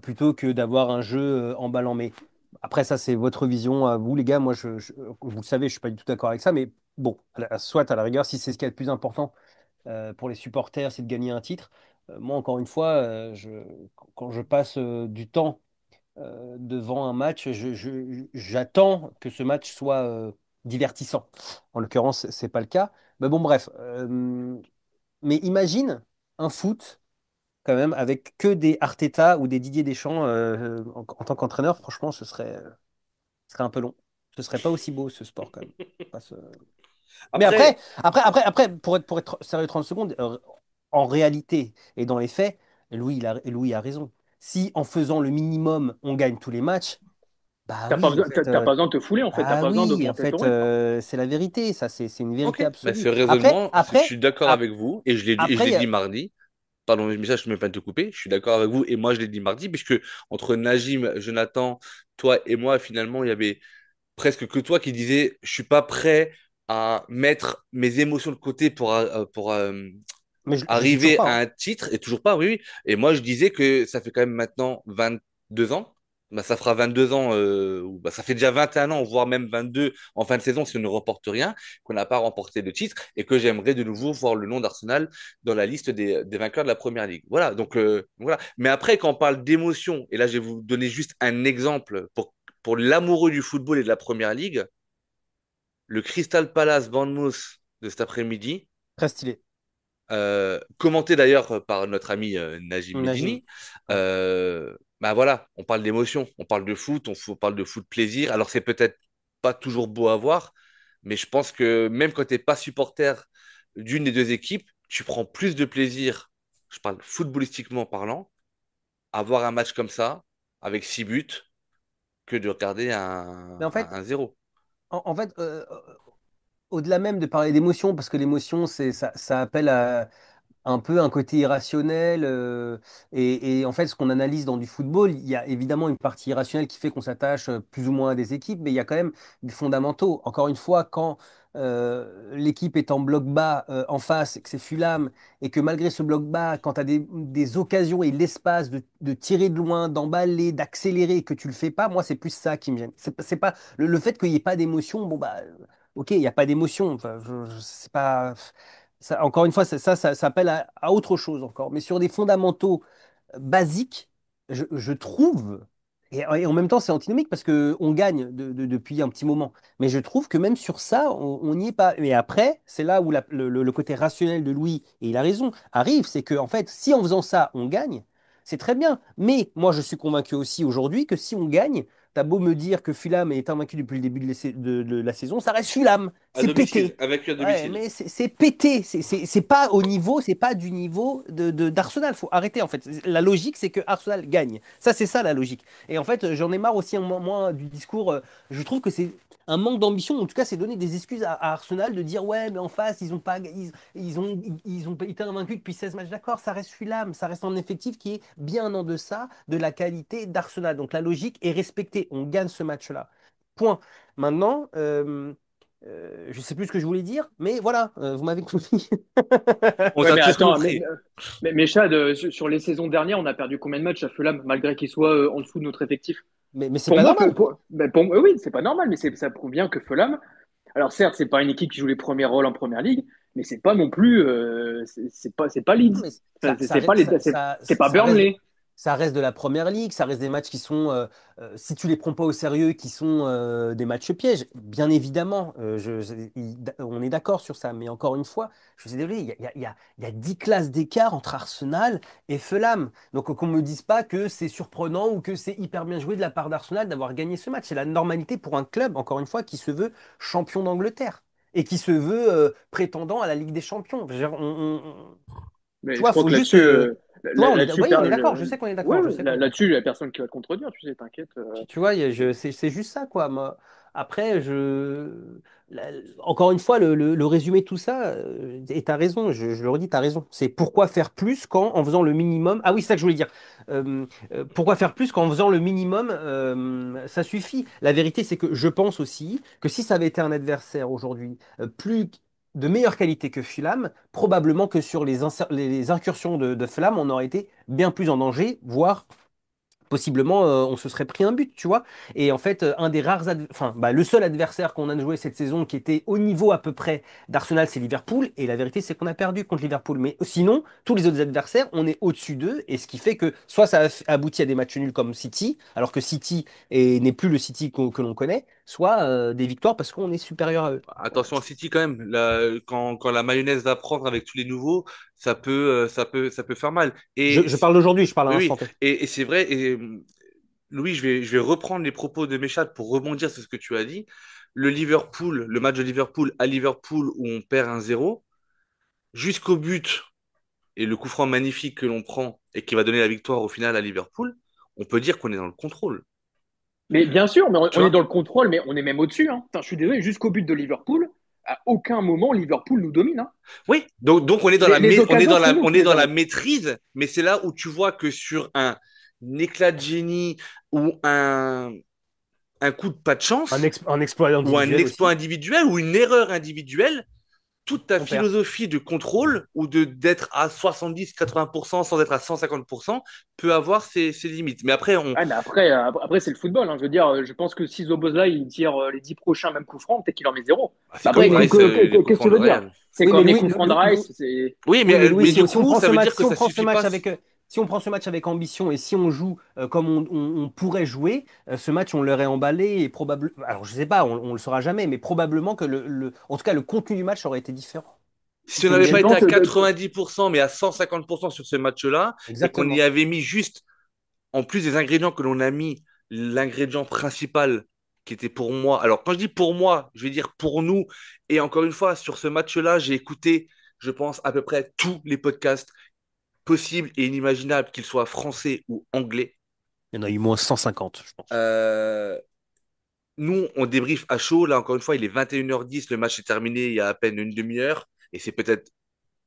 plutôt que d'avoir un jeu emballant. Mais après, ça, c'est votre vision à vous, les gars. Moi, vous le savez, je suis pas du tout d'accord avec ça. Mais bon, soit à la rigueur, si c'est ce qui est le plus important pour les supporters, c'est de gagner un titre. Moi, encore une fois, quand je passe du temps devant un match, j'attends que ce match soit divertissant. En l'occurrence, c'est pas le cas. Mais bon, bref. Mais imagine un foot quand même avec que des Arteta ou des Didier Deschamps en tant qu'entraîneur. Franchement, ce serait un peu long. Ce serait pas aussi beau ce sport quand même. Pas ce- Mais Après, pour être sérieux 30 secondes, en réalité et dans les faits, Louis a raison. Si en faisant le minimum, on gagne tous les matchs, bah T'as pas oui, en besoin, fait, t'as pas besoin de te fouler, en fait. T'as pas besoin d'augmenter ton rythme. c'est la vérité. Ça, c'est une vérité ok, bah, absolue. ce raisonnement, je suis d'accord Ap- avec vous, et je après, l'ai dit mardi. Pardon, mais ça, je ne me permets de te couper. Je suis d'accord avec vous, et moi, je l'ai dit mardi, puisque entre Najim, Jonathan, toi et moi, finalement, il y avait presque que toi qui disais, je suis pas prêt à mettre mes émotions de côté pour mais je suis toujours arriver pas, à hein. un titre, et toujours pas, oui, oui. Et moi, je disais que ça fait quand même maintenant 22 ans. Bah, ça fera 22 ans, ou bah, ça fait déjà 21 ans, voire même 22 en fin de saison si on ne remporte rien, qu'on n'a pas remporté de titre, et que j'aimerais de nouveau voir le nom d'Arsenal dans la liste des vainqueurs de la Première Ligue. Voilà, donc voilà. Mais après, quand on parle d'émotion, et là, je vais vous donner juste un exemple pour l'amoureux du football et de la Première Ligue, le Crystal Palace Bournemouth de cet après-midi, Très stylé. commenté d'ailleurs par notre ami Najim Najim. Medini. Ouais. Bah voilà, on parle d'émotion, on parle de foot, on parle de foot plaisir. Alors c'est peut-être pas toujours beau à voir, mais je pense que même quand tu n'es pas supporter d'une des deux équipes, tu prends plus de plaisir, je parle footballistiquement parlant, à voir un match comme ça, avec 6 buts, que de regarder Mais en fait, un 0. en fait, au-delà même de parler d'émotion, parce que l'émotion, ça appelle à un peu un côté irrationnel. Et en fait, ce qu'on analyse dans du football, il y a évidemment une partie irrationnelle qui fait qu'on s'attache plus ou moins à des équipes, mais il y a quand même des fondamentaux. Encore une fois, quand l'équipe est en bloc bas en face, et que c'est Fulham, et que malgré ce bloc bas, quand tu as des occasions et l'espace de tirer de loin, d'emballer, d'accélérer, et que tu le fais pas, moi, c'est plus ça qui me gêne. C'est pas le fait qu'il n'y ait pas d'émotion, bon, bah, ok, il n'y a pas d'émotion. Enfin, c'est pas. Encore une fois, ça appelle à autre chose encore. Mais sur des fondamentaux basiques, je trouve, et en même temps c'est antinomique parce qu'on gagne depuis un petit moment, mais je trouve que même sur ça, on n'y est pas. Mais après, c'est là où le côté rationnel de Louis, et il a raison, arrive, c'est que en fait, si en faisant ça, on gagne, c'est très bien. Mais moi, je suis convaincu aussi aujourd'hui que si on gagne, t'as beau me dire que Fulham est invaincu depuis le début de la saison, ça reste Fulham, À c'est domicile, pété. avec à Ouais, domicile. mais c'est pété, c'est pas au niveau, c'est pas du niveau d'Arsenal. Faut arrêter en fait. La logique, c'est que Arsenal gagne. Ça, c'est ça la logique. Et en fait, j'en ai marre aussi moi du discours. Je trouve que c'est un manque d'ambition. En tout cas, c'est donner des excuses à Arsenal de dire ouais, mais en face, ils ont pas, ils ont été invaincus depuis 16 matchs. D'accord, ça reste Fulham, ça reste un effectif qui est bien en deçà de la qualité d'Arsenal. Donc la logique est respectée. On gagne ce match-là. Point. Maintenant. Je sais plus ce que je voulais dire, mais voilà, vous m'avez compris. On Ouais, t'a mais tous attends, compris. mais Chad, sur les saisons dernières, on a perdu combien de matchs à Fulham, malgré qu'ils soient en dessous de notre effectif? Mais c'est Pour pas moi, normal. oui, c'est pas normal, mais ça prouve bien que Fulham, alors certes, c'est pas une équipe qui joue les premiers rôles en première ligue, mais c'est pas non plus, c'est pas Non, Leeds, mais Enfin, c'est pas ça, c'est pas reste, Burnley. ça reste de la première ligue, ça reste des matchs qui sont, si tu les prends pas au sérieux, qui sont des matchs pièges, bien évidemment, on est d'accord sur ça. Mais encore une fois, je suis désolé, il y a 10 classes d'écart entre Arsenal et Fulham. Donc qu'on me dise pas que c'est surprenant ou que c'est hyper bien joué de la part d'Arsenal d'avoir gagné ce match. C'est la normalité pour un club, encore une fois, qui se veut champion d'Angleterre et qui se veut prétendant à la Ligue des Champions. Je veux dire, tu Mais je vois, crois faut que juste. là-dessus, Tu vois, là-dessus, oui, on est d'accord. Je sais qu'on est ouais, d'accord. Je sais qu'on est d'accord. là-dessus, il y a personne qui va te contredire, tu sais, t'inquiète. Tu vois, c'est juste ça, quoi. Après, encore une fois, le résumé de tout ça, et t'as raison, je le redis, t'as raison. C'est pourquoi faire plus quand en faisant le minimum. Ah oui, c'est ça que je voulais dire. Pourquoi faire plus qu'en faisant le minimum, ça suffit. La vérité, c'est que je pense aussi que si ça avait été un adversaire aujourd'hui plus de meilleure qualité que Fulham, probablement que sur les incursions de Fulham, on aurait été bien plus en danger, voire possiblement on se serait pris un but, tu vois. Et en fait, un des enfin, bah, le seul adversaire qu'on a joué cette saison qui était au niveau à peu près d'Arsenal, c'est Liverpool. Et la vérité, c'est qu'on a perdu contre Liverpool. Mais sinon, tous les autres adversaires, on est au-dessus d'eux. Et ce qui fait que soit ça aboutit à des matchs nuls comme City, alors que City n'est plus le City que l'on connaît, soit des victoires parce qu'on est supérieur à eux. Voilà. Attention à City quand même. Quand la mayonnaise va prendre avec tous les nouveaux, ça peut faire mal. Je parle d'aujourd'hui, je parle à Oui, oui. l'instant T. Et c'est vrai. Et, Louis, je vais reprendre les propos de Méchat pour rebondir sur ce que tu as dit. Le match de Liverpool à Liverpool où on perd 1-0, jusqu'au but et le coup franc magnifique que l'on prend et qui va donner la victoire au final à Liverpool, on peut dire qu'on est dans le contrôle. Mais bien sûr, mais Tu on est vois? dans le contrôle, mais on est même au-dessus. Hein. Putain, je suis désolé, jusqu'au but de Liverpool, à aucun moment Liverpool nous domine. Hein. Oui, donc on est Les occasions, c'est nous on qui est les dans la avons. maîtrise, mais c'est là où tu vois que sur un éclat de génie ou un coup de pas de chance Un exploit ou un individuel exploit aussi, individuel ou une erreur individuelle, toute ta on perd. philosophie de contrôle ou de d'être à 70-80% sans être à 150% peut avoir ses limites. Mais après, Ah, mais après c'est le football. Hein. Je veux dire, je pense que si Zoboza il tire les 10 prochains, même coups francs, peut-être qu'il en met zéro. c'est Bah comme après, Oui, mais, Rice, les coups qu'est-ce que francs tu de veux dire? Real. C'est oui, mais comme les Louis, coups francs de Rice. C'est Oui, oui, mais Louis, mais du si on coup, prend ça ce veut match, dire si que on ça prend ce suffit pas. match avec, si on prend ce match avec ambition et si on joue comme on pourrait jouer, ce match, on l'aurait emballé et probablement, alors je sais pas, on le saura jamais, mais probablement que en tout cas, le contenu du match aurait été différent. Si on C'est une n'avait Mais je pas été pense à que 90%, mais à 150% sur ce match-là, et qu'on y exactement. avait mis juste, en plus des ingrédients que l'on a mis, l'ingrédient principal qui était pour moi. Alors, quand je dis pour moi, je vais dire pour nous. Et encore une fois, sur ce match-là, j'ai écouté, je pense, à peu près tous les podcasts possibles et inimaginables, qu'ils soient français ou anglais. Il y en a eu moins 150, je pense. Euh, Nous, on débriefe à chaud. Là, encore une fois, il est 21h10. Le match est terminé il y a à peine une demi-heure. Et c'est peut-être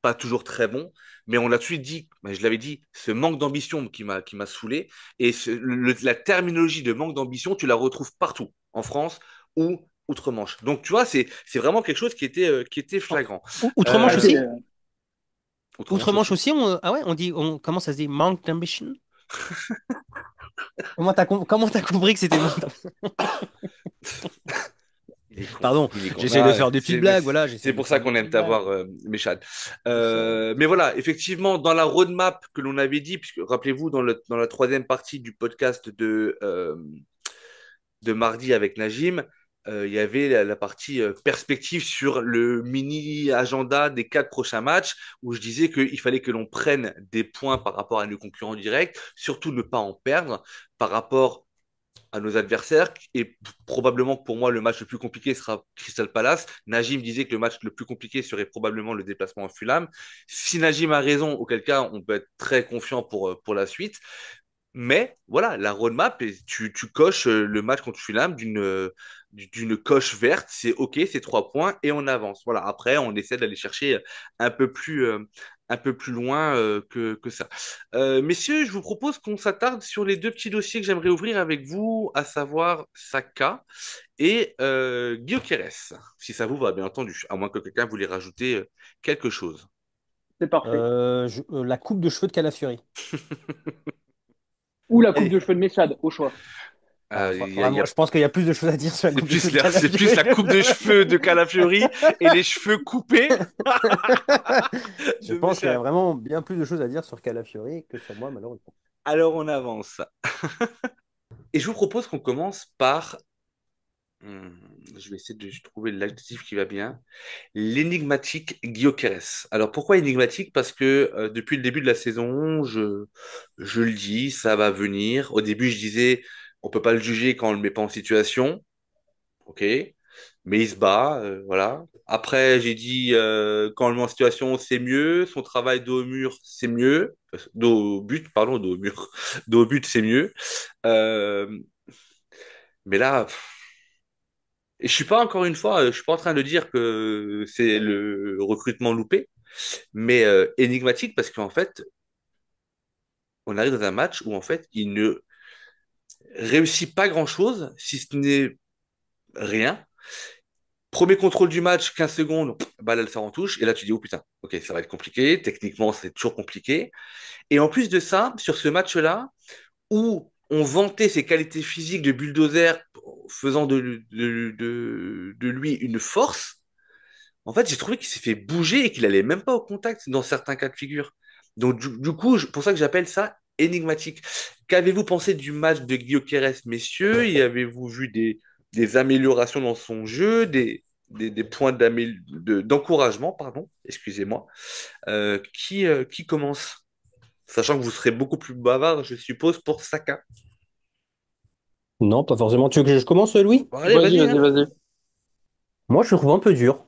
pas toujours très bon, mais on l'a tout de suite dit, je l'avais dit, ce manque d'ambition qui m'a saoulé, et la terminologie de manque d'ambition, tu la retrouves partout, en France ou outre-Manche. Donc, tu vois, c'est vraiment quelque chose qui était flagrant. Outre-Manche ah, Euh, aussi? Outre-Manche Outre-Manche aussi. aussi, ah ouais, comment ça se dit? Manque d'ambition? Comment t'as compris que c'était manque d'ambition? Il est con, Pardon, il est con. j'essaie de Non, faire des petites blagues, voilà, j'essaie c'est de pour ça faire des qu'on aime petites blagues. t'avoir, Méchad. Je sais. Mais voilà, effectivement, dans la roadmap que l'on avait dit, puisque rappelez-vous, dans la troisième partie du podcast de mardi avec Najim, il y avait la partie perspective sur le mini agenda des 4 prochains matchs, où je disais qu'il fallait que l'on prenne des points par rapport à nos concurrents directs, surtout ne pas en perdre par rapport à nos adversaires. Et probablement que pour moi, le match le plus compliqué sera Crystal Palace. Najim disait que le match le plus compliqué serait probablement le déplacement en Fulham. Si Najim a raison, auquel cas, on peut être très confiant pour la suite. Mais voilà, la roadmap, et tu coches le match contre Fulham d'une coche verte, c'est OK, c'est 3 points et on avance. Voilà, après, on essaie d'aller chercher un peu plus, euh, un peu plus loin que ça. Messieurs, je vous propose qu'on s'attarde sur les deux petits dossiers que j'aimerais ouvrir avec vous, à savoir Saka et Gyökeres, si ça vous va, bien entendu, à moins que quelqu'un voulait rajouter quelque chose. c'est parfait. La coupe de cheveux de Calafiori. Ou la coupe Allez, de cheveux de Messade, au choix. il y Vraiment, a je pense qu'il y a plus de choses à dire sur la C'est coupe de cheveux plus de c'est plus Calafiori. la coupe de cheveux de Calafiori et les cheveux coupés Je de pense qu'il y a Méchal. vraiment bien plus de choses à dire sur Calafiori que sur moi, malheureusement. Alors on avance. Et je vous propose qu'on commence par, je vais essayer de trouver l'adjectif qui va bien, l'énigmatique Gyökeres. Alors pourquoi énigmatique? Parce que depuis le début de la saison, je le dis, ça va venir. Au début, je disais, on peut pas le juger quand on le met pas en situation. Ok, mais il se bat, voilà. Après, j'ai dit, quand on le met en situation, c'est mieux. Son travail dos au mur, c'est mieux. Dos au but, pardon, dos au mur. Dos au but, c'est mieux. Euh, mais là, et je suis pas encore une fois, je suis pas en train de dire que c'est le recrutement loupé, mais énigmatique parce qu'en fait, on arrive dans un match où en fait, il ne réussit pas grand-chose, si ce n'est rien. Premier contrôle du match, 15 secondes, balle elle sort en touche, et là tu dis, oh putain, ok, ça va être compliqué, techniquement c'est toujours compliqué. Et en plus de ça, sur ce match-là, où on vantait ses qualités physiques de bulldozer, faisant de lui une force, en fait j'ai trouvé qu'il s'est fait bouger et qu'il allait même pas au contact dans certains cas de figure. Donc du coup, pour ça que j'appelle ça énigmatique. Qu'avez-vous pensé du match de Guillaume Quérez, messieurs? Y avez-vous vu des améliorations dans son jeu, des points d'encouragement, pardon, excusez-moi. Qui commence? Sachant que vous serez beaucoup plus bavard, je suppose, pour Saka. Non, pas forcément. Tu veux que je commence, Louis? Bon, allez, Vas-y, vas-y, vas-y, hein. vas-y. Moi, je le trouve un peu dur.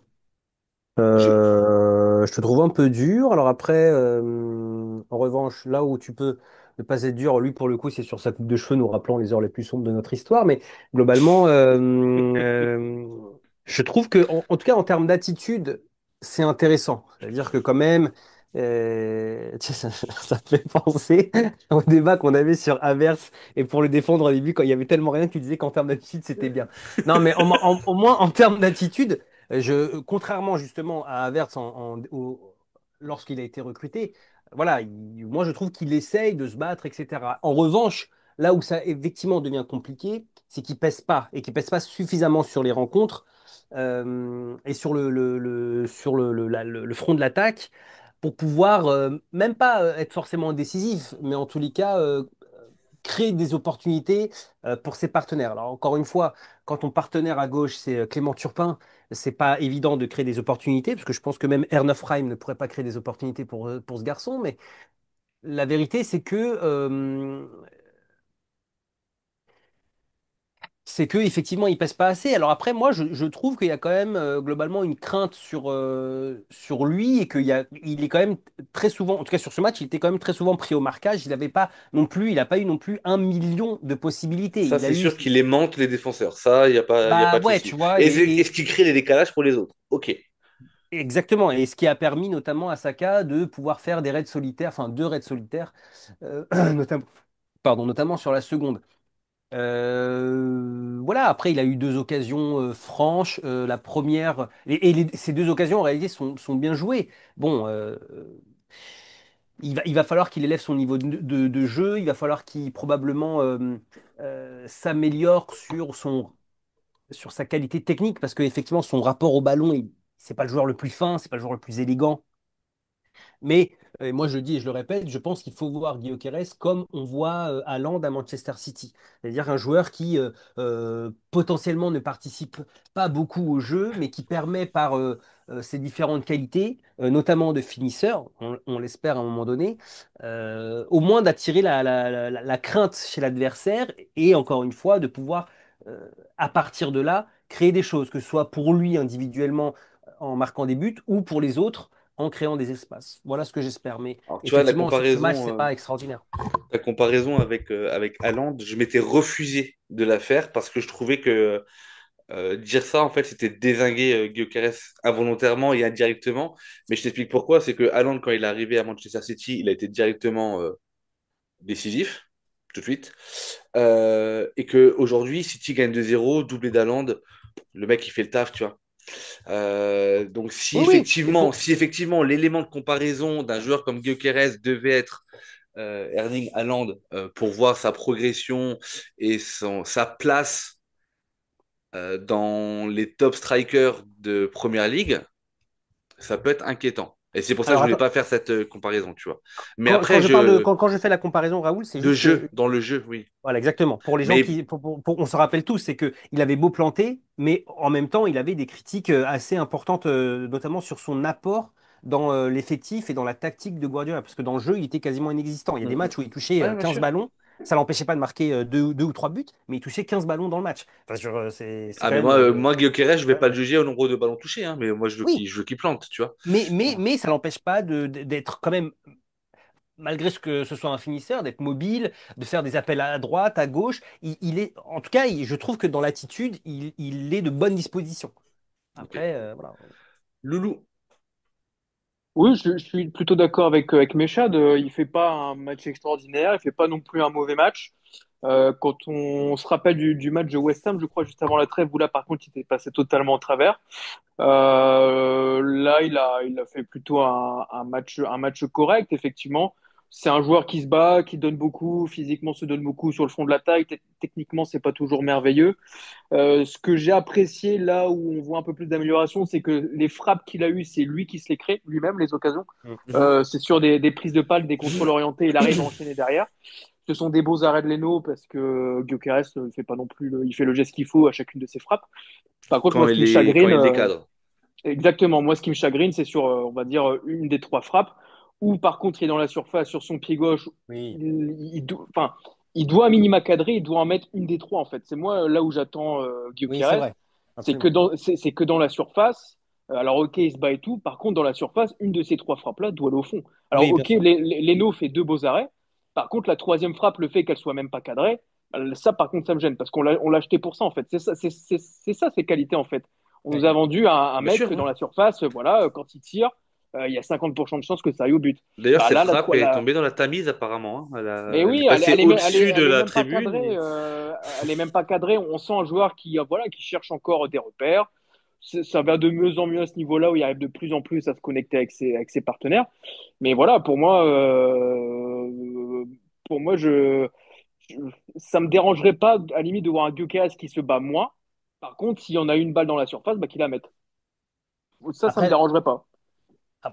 Je... Je te trouve un peu dur. Alors après, en revanche, là où tu peux ne pas être dur, lui pour le coup, c'est sur sa coupe de cheveux, nous rappelant les heures les plus sombres de notre histoire. Mais globalement, je trouve que, en tout cas, en termes d'attitude, c'est intéressant. C'est-à-dire que quand même, tiens, ça me fait penser au débat qu'on avait sur Havertz et pour le défendre au début, quand il y avait tellement rien que tu disais qu'en termes d'attitude, c'était bien. Non, mais au moins en termes d'attitude. Contrairement justement à Havertz lorsqu'il a été recruté, voilà, moi je trouve qu'il essaye de se battre, etc. En revanche, là où ça effectivement devient compliqué, c'est qu'il pèse pas et qu'il pèse pas suffisamment sur les rencontres et sur sur le front de l'attaque pour pouvoir même pas être forcément décisif, mais en tous les cas créer des opportunités pour ses partenaires. Alors encore une fois, quand ton partenaire à gauche, c'est Clément Turpin, c'est pas évident de créer des opportunités, parce que je pense que même Ernest Reim ne pourrait pas créer des opportunités pour ce garçon, mais la vérité, c'est que effectivement, il pèse pas assez. Alors après, moi, je trouve qu'il y a quand même globalement une crainte sur lui et il est quand même très souvent, en tout cas sur ce match, il était quand même très souvent pris au marquage. Il n'a pas eu non plus 1 million de possibilités. Ça, Il a c'est eu, sûr qu'il aimante les défenseurs. Ça, y a bah pas de ouais, souci. tu vois, Et ce qui crée les décalages pour les autres. Ok. exactement. Et ce qui a permis notamment à Saka de pouvoir faire des raids solitaires, enfin 2 raids solitaires, notamment, notamment sur la seconde. Voilà, après, il a eu 2 occasions franches. La première, ces 2 occasions, en réalité, sont bien jouées. Bon, il va falloir qu'il élève son niveau de jeu. Il va falloir qu'il probablement s'améliore sur sa qualité technique, parce qu'effectivement, son rapport au ballon, c'est pas le joueur le plus fin, c'est pas le joueur le plus élégant. Mais moi, je le dis et je le répète, je pense qu'il faut voir Guillaume Quérez comme on voit Haaland à Manchester City. C'est-à-dire un joueur qui potentiellement ne participe pas beaucoup au jeu, mais qui permet par ses différentes qualités, notamment de finisseur, on l'espère à un moment donné, au moins d'attirer la crainte chez l'adversaire et encore une fois de pouvoir, à partir de là, créer des choses, que ce soit pour lui individuellement en marquant des buts ou pour les autres en créant des espaces. Voilà ce que j'espère. Mais Alors, tu vois, effectivement, sur ce match, c'est pas extraordinaire. la comparaison avec Haaland, je m'étais refusé de la faire parce que je trouvais que dire ça, en fait, c'était dézinguer Gyökeres involontairement et indirectement. Mais je t'explique pourquoi. C'est que Haaland, quand il est arrivé à Manchester City, il a été directement décisif, tout de suite. Et que aujourd'hui, City gagne 2-0, doublé d'Haaland, le mec, il fait le taf, tu vois. Donc, Oui, oui. si effectivement l'élément de comparaison d'un joueur comme Gyökeres devait être Erling Haaland pour voir sa progression et sa place dans les top strikers de Première League, ça peut être inquiétant. Et c'est pour ça que Alors, je voulais attends, pas faire cette comparaison, tu vois. Mais après, quand je fais la comparaison, Raoul, c'est de juste que jeu, dans le jeu, oui. voilà, exactement. Pour les gens Mais qui, on se rappelle tous, c'est que il avait beau planter, mais en même temps, il avait des critiques assez importantes, notamment sur son apport dans l'effectif et dans la tactique de Guardiola, parce que dans le jeu, il était quasiment inexistant. Il y a des Mhm. matchs où il touchait Ouais, bien 15 sûr. ballons, ça l'empêchait pas de marquer deux ou trois buts, mais il touchait 15 ballons dans le match. Enfin, c'est Ah, quand mais même. moi Guillaume Quérez, je vais Ouais, pas ouais. le juger au nombre de ballons touchés, hein, mais moi, Oui, je veux qu'il plante, tu vois. mais ça l'empêche pas d'être quand même malgré ce que ce soit un finisseur, d'être mobile, de faire des appels à droite, à gauche. Il est, en tout cas, je trouve que dans l'attitude, il est de bonne disposition. Ok. Après, voilà. Loulou. Oui, je suis plutôt d'accord avec Mechad. Il fait pas un match extraordinaire, il fait pas non plus un mauvais match. Quand on se rappelle du match de West Ham, je crois juste avant la trêve, où là par contre il était passé totalement au travers. Là, il a fait plutôt un match correct, effectivement. C'est un joueur qui se bat, qui donne beaucoup, physiquement se donne beaucoup sur le fond de la taille. Techniquement, c'est pas toujours merveilleux. Ce que j'ai apprécié là où on voit un peu plus d'amélioration, c'est que les frappes qu'il a eues, c'est lui qui se les crée lui-même, les occasions. Mhm. C'est sur des prises de balles, des contrôles orientés, il arrive à enchaîner derrière. Ce sont des beaux arrêts de Leno parce que Gyökeres ne fait pas non plus, il fait le geste qu'il faut à chacune de ses frappes. Par contre, moi, ce qui me Quand chagrine, il décadre. exactement, moi, ce qui me chagrine, c'est sur, on va dire, une des trois frappes, où par contre, il est dans la surface sur son pied gauche, Oui, enfin, il doit à minima cadrer, il doit en mettre une des trois, en fait. C'est moi là où j'attends oui, c'est Gyökeres, vrai. Absolument. c'est que dans la surface, alors ok, il se bat et tout, par contre, dans la surface, une de ces trois frappes-là doit aller au fond. Alors Oui, bien ok, sûr. Leno fait deux beaux arrêts, par contre, la troisième frappe, le fait qu'elle soit même pas cadrée, ça, par contre, ça me gêne, parce on l'a acheté pour ça, en fait. C'est ça, ses qualités, en fait. On nous Ouais. a vendu un Bien mec sûr, que hein. dans la surface, voilà, quand il tire, il y a 50% de chances que ça aille au but. D'ailleurs, Bah cette là, frappe est tombée dans la Tamise, apparemment, hein. mais Elle est oui, passée au-dessus de elle est la même pas tribune. cadrée. Elle est même pas cadrée. On sent un joueur qui, voilà, qui cherche encore des repères. Ça va de mieux en mieux à ce niveau-là où il arrive de plus en plus à se connecter avec ses partenaires. Mais voilà, pour moi, je- ça me dérangerait pas, à la limite, de voir un Gyökeres qui se bat moins. Par contre, s'il y en a une balle dans la surface, bah, qu'il la mette. Ça me Après, dérangerait pas.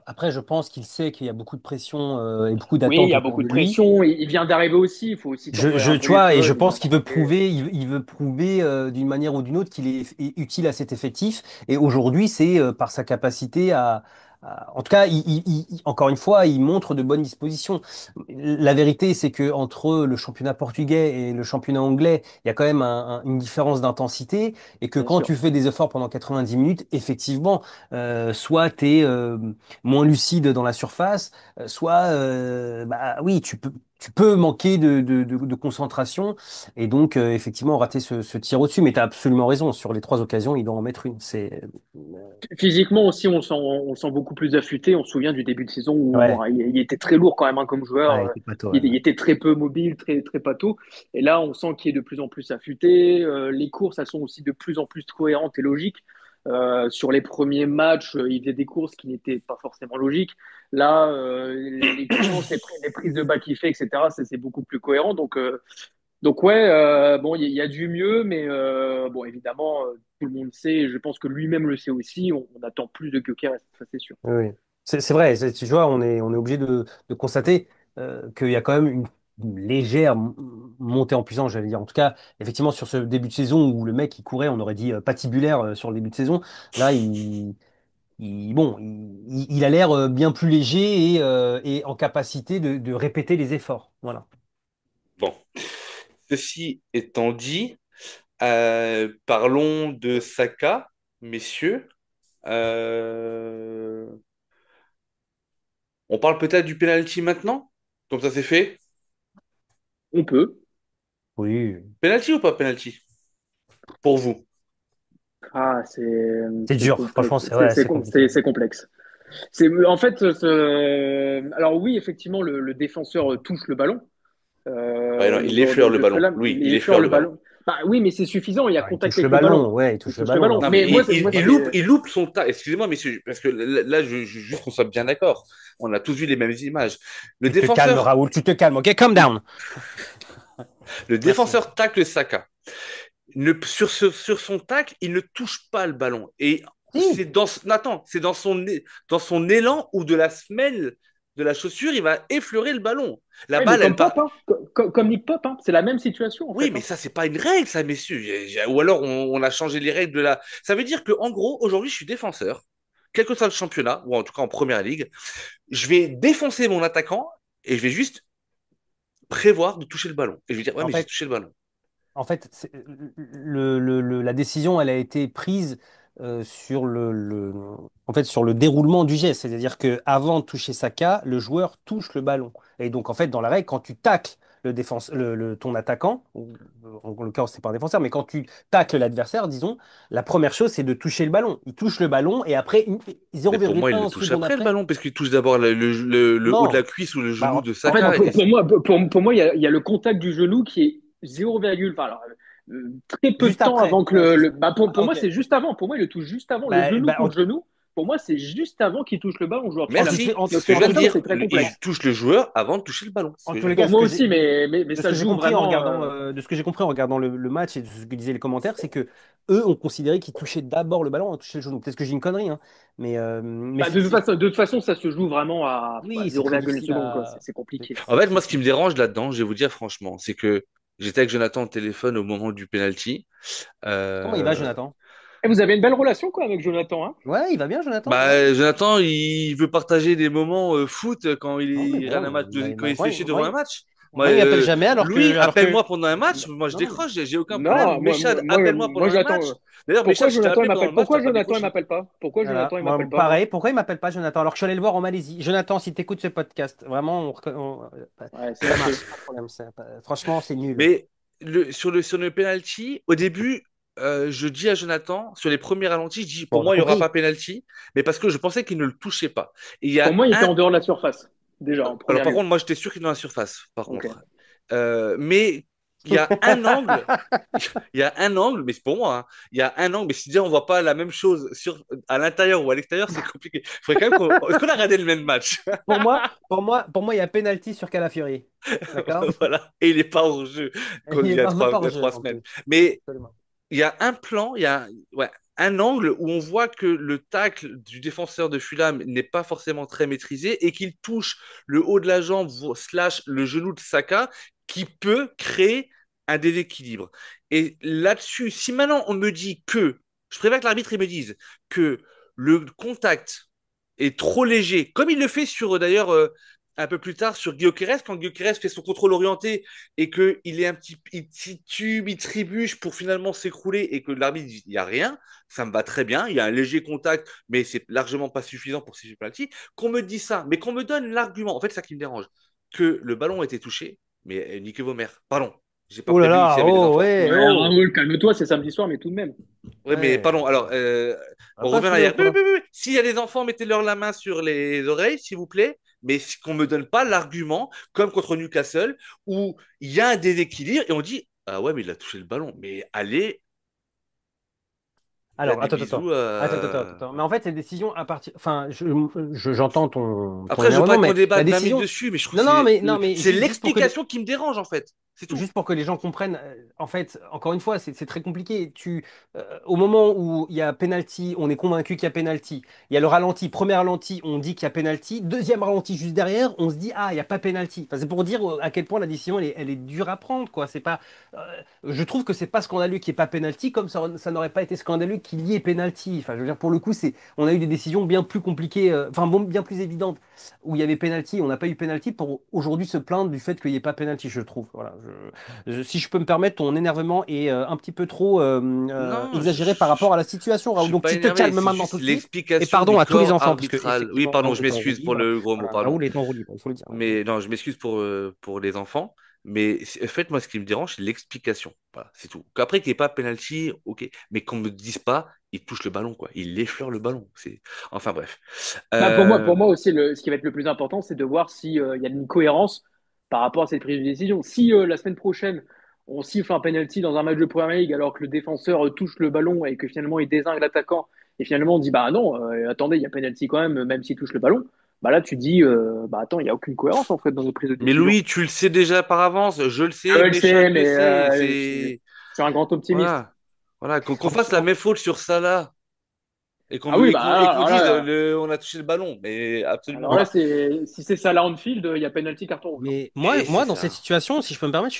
après, je pense qu'il sait qu'il y a beaucoup de pression et beaucoup Oui, il y d'attentes a autour beaucoup de de lui. pression. Il vient d'arriver aussi. Il faut aussi tempérer un Tu peu les vois, et je choses. Il pense vient qu'il veut d'arriver. prouver, il veut prouver d'une manière ou d'une autre qu'il est utile à cet effectif. Et aujourd'hui, c'est par sa capacité en tout cas, encore une fois, il montre de bonnes dispositions. La vérité, c'est que entre le championnat portugais et le championnat anglais, il y a quand même une différence d'intensité, et que Bien quand sûr. tu fais des efforts pendant 90 minutes, effectivement, soit tu es moins lucide dans la surface, soit, bah oui, tu peux manquer de concentration et donc effectivement rater ce tir au-dessus. Mais tu as absolument raison, sur les trois occasions, il doit en mettre une. Physiquement aussi, on le sent beaucoup plus affûté. On se souvient du début de saison où Ouais, bon, il était très lourd quand même hein, comme joueur. ouais, il était pas tôt, Il était très peu mobile, très pâteau. Et là, on sent qu'il est de plus en plus affûté. Les courses, elles sont aussi de plus en plus cohérentes et logiques. Sur les premiers matchs, il faisait des courses qui n'étaient pas forcément logiques. Là, les courses, les prises de balle qu'il fait, etc., c'est beaucoup plus cohérent. Donc ouais, bon, il y a du mieux, mais bon, évidemment, tout le monde sait, et je pense que lui-même le sait aussi, on attend plus de Gyökeres, ça c'est sûr. oui, oui. C'est vrai, tu vois, on est obligé de constater qu'il y a quand même une légère montée en puissance, j'allais dire. En tout cas, effectivement, sur ce début de saison où le mec il courait, on aurait dit patibulaire sur le début de saison. Là, bon, il a l'air bien plus léger et en capacité de répéter les efforts. Voilà. Bon, ceci étant dit, parlons de Saka, messieurs. Euh, on parle peut-être du penalty maintenant? Comme ça c'est fait? On peut. Oui, Penalty ou pas penalty? Pour vous? Ah, c'est c'est dur. Franchement, complexe. c'est ouais, c'est compliqué. C'est complexe. En fait, alors oui, effectivement, le défenseur touche le ballon Ouais, non, il lors effleure le de ce ballon. là, Louis, il il effleure effleure le le ballon. ballon. Bah oui, mais c'est suffisant, il y a Alors, il contact touche le avec le ballon. ballon, ouais, il Il touche le touche le ballon. ballon. Non, Alors, mais Mais moi c'est. il loupe son tas. Excusez-moi, messieurs, parce que là, je veux juste qu'on soit bien d'accord. On a tous vu les mêmes images. Le tu te calmes, défenseur, Raoul, tu te calmes. Ok, calm down. le Merci. défenseur tacle Saka. Sur son tacle, il ne touche pas le ballon. Et Si, Attends, c'est dans son élan ou de la semelle de la chaussure, il va effleurer le ballon. La Oui, mais balle, elle comme Pop, part. hein. Comme Nick Pop, hein. C'est la même situation en Oui, fait, mais hein. ça, c'est pas une règle, ça, messieurs. Ou alors, on a changé les règles de la. Ça veut dire que, en gros, aujourd'hui, je suis défenseur, quel que soit le championnat, ou en tout cas en première ligue. Je vais défoncer mon attaquant et je vais juste prévoir de toucher le ballon. Et je vais dire, ouais, en mais j'ai fait, touché le ballon. la décision, elle a été prise sur en fait, sur le déroulement du geste. C'est-à-dire qu'avant de toucher Saka, le joueur touche le ballon. Et donc, en fait, dans la règle, quand tu tacles ton attaquant, ou, en l'occurrence, c'est pas un défenseur, mais quand tu tacles l'adversaire, disons, la première chose, c'est de toucher le ballon. Il touche le ballon et après, Mais pour moi, il le 0,1 touche seconde après le après, ballon, parce qu'il touche d'abord le haut de la non. cuisse ou le genou Bah, de En fait, en Saka. fait, pour moi, il y a le contact du genou qui est 0, enfin, alors, très peu de juste temps après. avant que Ouais, c'est ça. bah, pour Ah, moi, ok. c'est juste avant. Pour moi, il le touche juste avant. Le Bah, genou bah, contre genou, pour moi, c'est juste avant qu'il touche le ballon, joueur. Parce que Merci, c'est ce que je en viens tout de cas, l'interprétation, dire. c'est très Il complexe. touche le joueur avant de toucher le ballon. C'est ce en que je tous viens les de cas, Pour dire. moi aussi, mais de ce ça que se j'ai joue compris en vraiment. regardant, de ce que j'ai compris en regardant le match et de ce que disaient les commentaires, c'est que eux ont considéré qu'ils touchaient d'abord le ballon avant de toucher le genou. Peut-être que j'ai une connerie, hein, mais Bah, de toute façon, ça se joue vraiment à oui, c'est très 0,1 difficile seconde, quoi. à. C'est compliqué. En fait, moi, ce qui me dérange là-dedans, je vais vous dire franchement, c'est que j'étais avec Jonathan au téléphone au moment du penalty. Comment il va, Euh, Jonathan? Et vous avez une belle relation, quoi, avec Jonathan, hein? Ouais, il va bien, Jonathan, ça va? Bah, Jonathan, il veut partager des moments foot quand Non, mais il bien. regarde un match, quand il se fait chier devant un match. Moi, Moi, il m'appelle jamais Louis, alors que. appelle-moi pendant un match. Moi, je Non, décroche, j'ai aucun problème. Non, Méchad, appelle-moi pendant un j'attends. match. D'ailleurs, Méchad, je t'ai appelé pendant le match, t'as Pourquoi pas Jonathan, il décroché. m'appelle pas? Pourquoi voilà. Jonathan, il Moi, m'appelle pas, moi? pareil, pourquoi il m'appelle pas, Jonathan? Alors que je suis allé le voir en Malaisie. Jonathan, si t'écoutes ce podcast, vraiment, Ouais, c'est ça honteux. marche, pas de problème. Franchement, c'est nul. Mais sur le penalty, au début, je dis à Jonathan, sur les premiers ralentis, je dis, Bon, pour on a moi, il n'y aura pas compris. penalty, mais parce que je pensais qu'il ne le touchait pas. Et il y Pour a moi, il était un. en dehors de la surface, déjà, en Alors, première par lieu. contre, moi, j'étais sûr qu'il est dans la surface, par Ok. contre. Mais il y a un angle, il y a un angle, mais c'est pour moi, hein. Il y a un angle, mais si déjà on voit pas la même chose à l'intérieur ou à l'extérieur, c'est compliqué. Il faudrait quand même qu'on. Est-ce qu'on a regardé le même match? Pour moi, il y a penalty sur Calafiori. D'accord? Voilà. Et il n'est pas hors jeu, comme Il il est y a même pas il y en a jeu, 3 semaines. en plus. Mais Absolument. il y a un plan, il y a ouais, un angle où on voit que le tacle du défenseur de Fulham n'est pas forcément très maîtrisé et qu'il touche le haut de la jambe slash le genou de Saka qui peut créer un déséquilibre. Et là-dessus, si maintenant on me dit que, je préfère que l'arbitre il me dise que le contact est trop léger, comme il le fait sur d'ailleurs un peu plus tard sur Gyökeres, quand Gyökeres fait son contrôle orienté et qu'il est un petit, il titube, il trébuche pour finalement s'écrouler et que l'arbitre dit il n'y a rien, ça me va très bien, il y a un léger contact, mais c'est largement pas suffisant pour siffler penalty. Qu'on me dise ça, mais qu'on me donne l'argument, en fait, c'est ça qui me dérange, que le ballon a été touché, mais niquez vos mères, pardon, j'ai pas Oh là prévenu s'il là, y avait des oh, enfants. ouais, Ouais, oh. Raoul, calme-toi, c'est samedi soir, mais tout de même. Oui, mais Ouais. pardon, alors, On va on pas revient en saouler arrière. entre. S'il y a des enfants, mettez-leur la main sur les oreilles, s'il vous plaît, mais qu'on ne me donne pas l'argument, comme contre Newcastle, où il y a un déséquilibre et on dit, ah ouais, mais il a touché le ballon. Mais allez, faire Alors, des attends, attends, bisous. attends. Mais en fait, cette décision à partir. Enfin, j'entends ton Après, je veux pas énervement, qu'on mais la débatte 20 minutes décision. dessus, mais je trouve Non, que non, mais c'est juste pour que les, l'explication qui me dérange, en fait. C'est tout. juste pour que les gens comprennent, en fait, encore une fois, c'est très compliqué. Au moment où il y a penalty, on est convaincu qu'il y a penalty. Il y a le ralenti, premier ralenti, on dit qu'il y a penalty. Deuxième ralenti juste derrière, on se dit, ah, il n'y a pas penalty. Enfin, c'est pour dire à quel point la décision, elle est dure à prendre, quoi. C'est pas, euh, je trouve que c'est pas scandaleux qu'il n'y ait pas penalty, comme ça n'aurait pas été scandaleux qu'il y ait penalty. Enfin, je veux dire, pour le coup, on a eu des décisions bien plus compliquées, enfin, bon, bien plus évidentes où il y avait penalty, on n'a pas eu penalty pour aujourd'hui se plaindre du fait qu'il n'y ait pas penalty, je trouve. Voilà, si je peux me permettre, ton énervement est un petit peu trop Non, exagéré par rapport à la situation, je Raoul. suis Donc pas tu te énervé, calmes c'est maintenant tout juste de suite. Et l'explication du pardon à tous les corps enfants, parce que arbitral. Oui, effectivement, pardon, Raoul je est en roue m'excuse pour libre. le gros mot, Voilà, pardon. Raoul est en roue libre, il faut le dire. Mais non, je m'excuse pour les enfants. Mais en fait, moi, ce qui me dérange, c'est l'explication. Voilà, c'est tout. Qu'après, qu'il n'y ait pas penalty, ok. Mais qu'on me dise pas, il touche le ballon, quoi. Il effleure le ballon. Enfin, bref. Bah, Euh, pour moi aussi, ce qui va être le plus important, c'est de voir s'il y a une cohérence par rapport à cette prise de décision. Si la semaine prochaine, on siffle un penalty dans un match de Premier League alors que le défenseur touche le ballon et que finalement il dézingue l'attaquant, et finalement on dit bah non, attendez, il y a penalty quand même, même s'il touche le ballon, bah là tu dis bah attends, il n'y a aucune cohérence en fait dans nos prises de Mais décision. Louis, tu le sais déjà par avance. Je le Je sais, le sais, Méchad le mais sait. je suis un grand optimiste. Voilà. Voilà. Qu'on En, fasse la même faute sur Salah Et Ah oui, et qu'on alors dise là, on a touché le ballon. Mais absolument alors là, En- pas. si c'est ça là on field, il y a penalty carton rouge, hein. Mais Et c'est dans cette ça. situation, si je peux me permettre,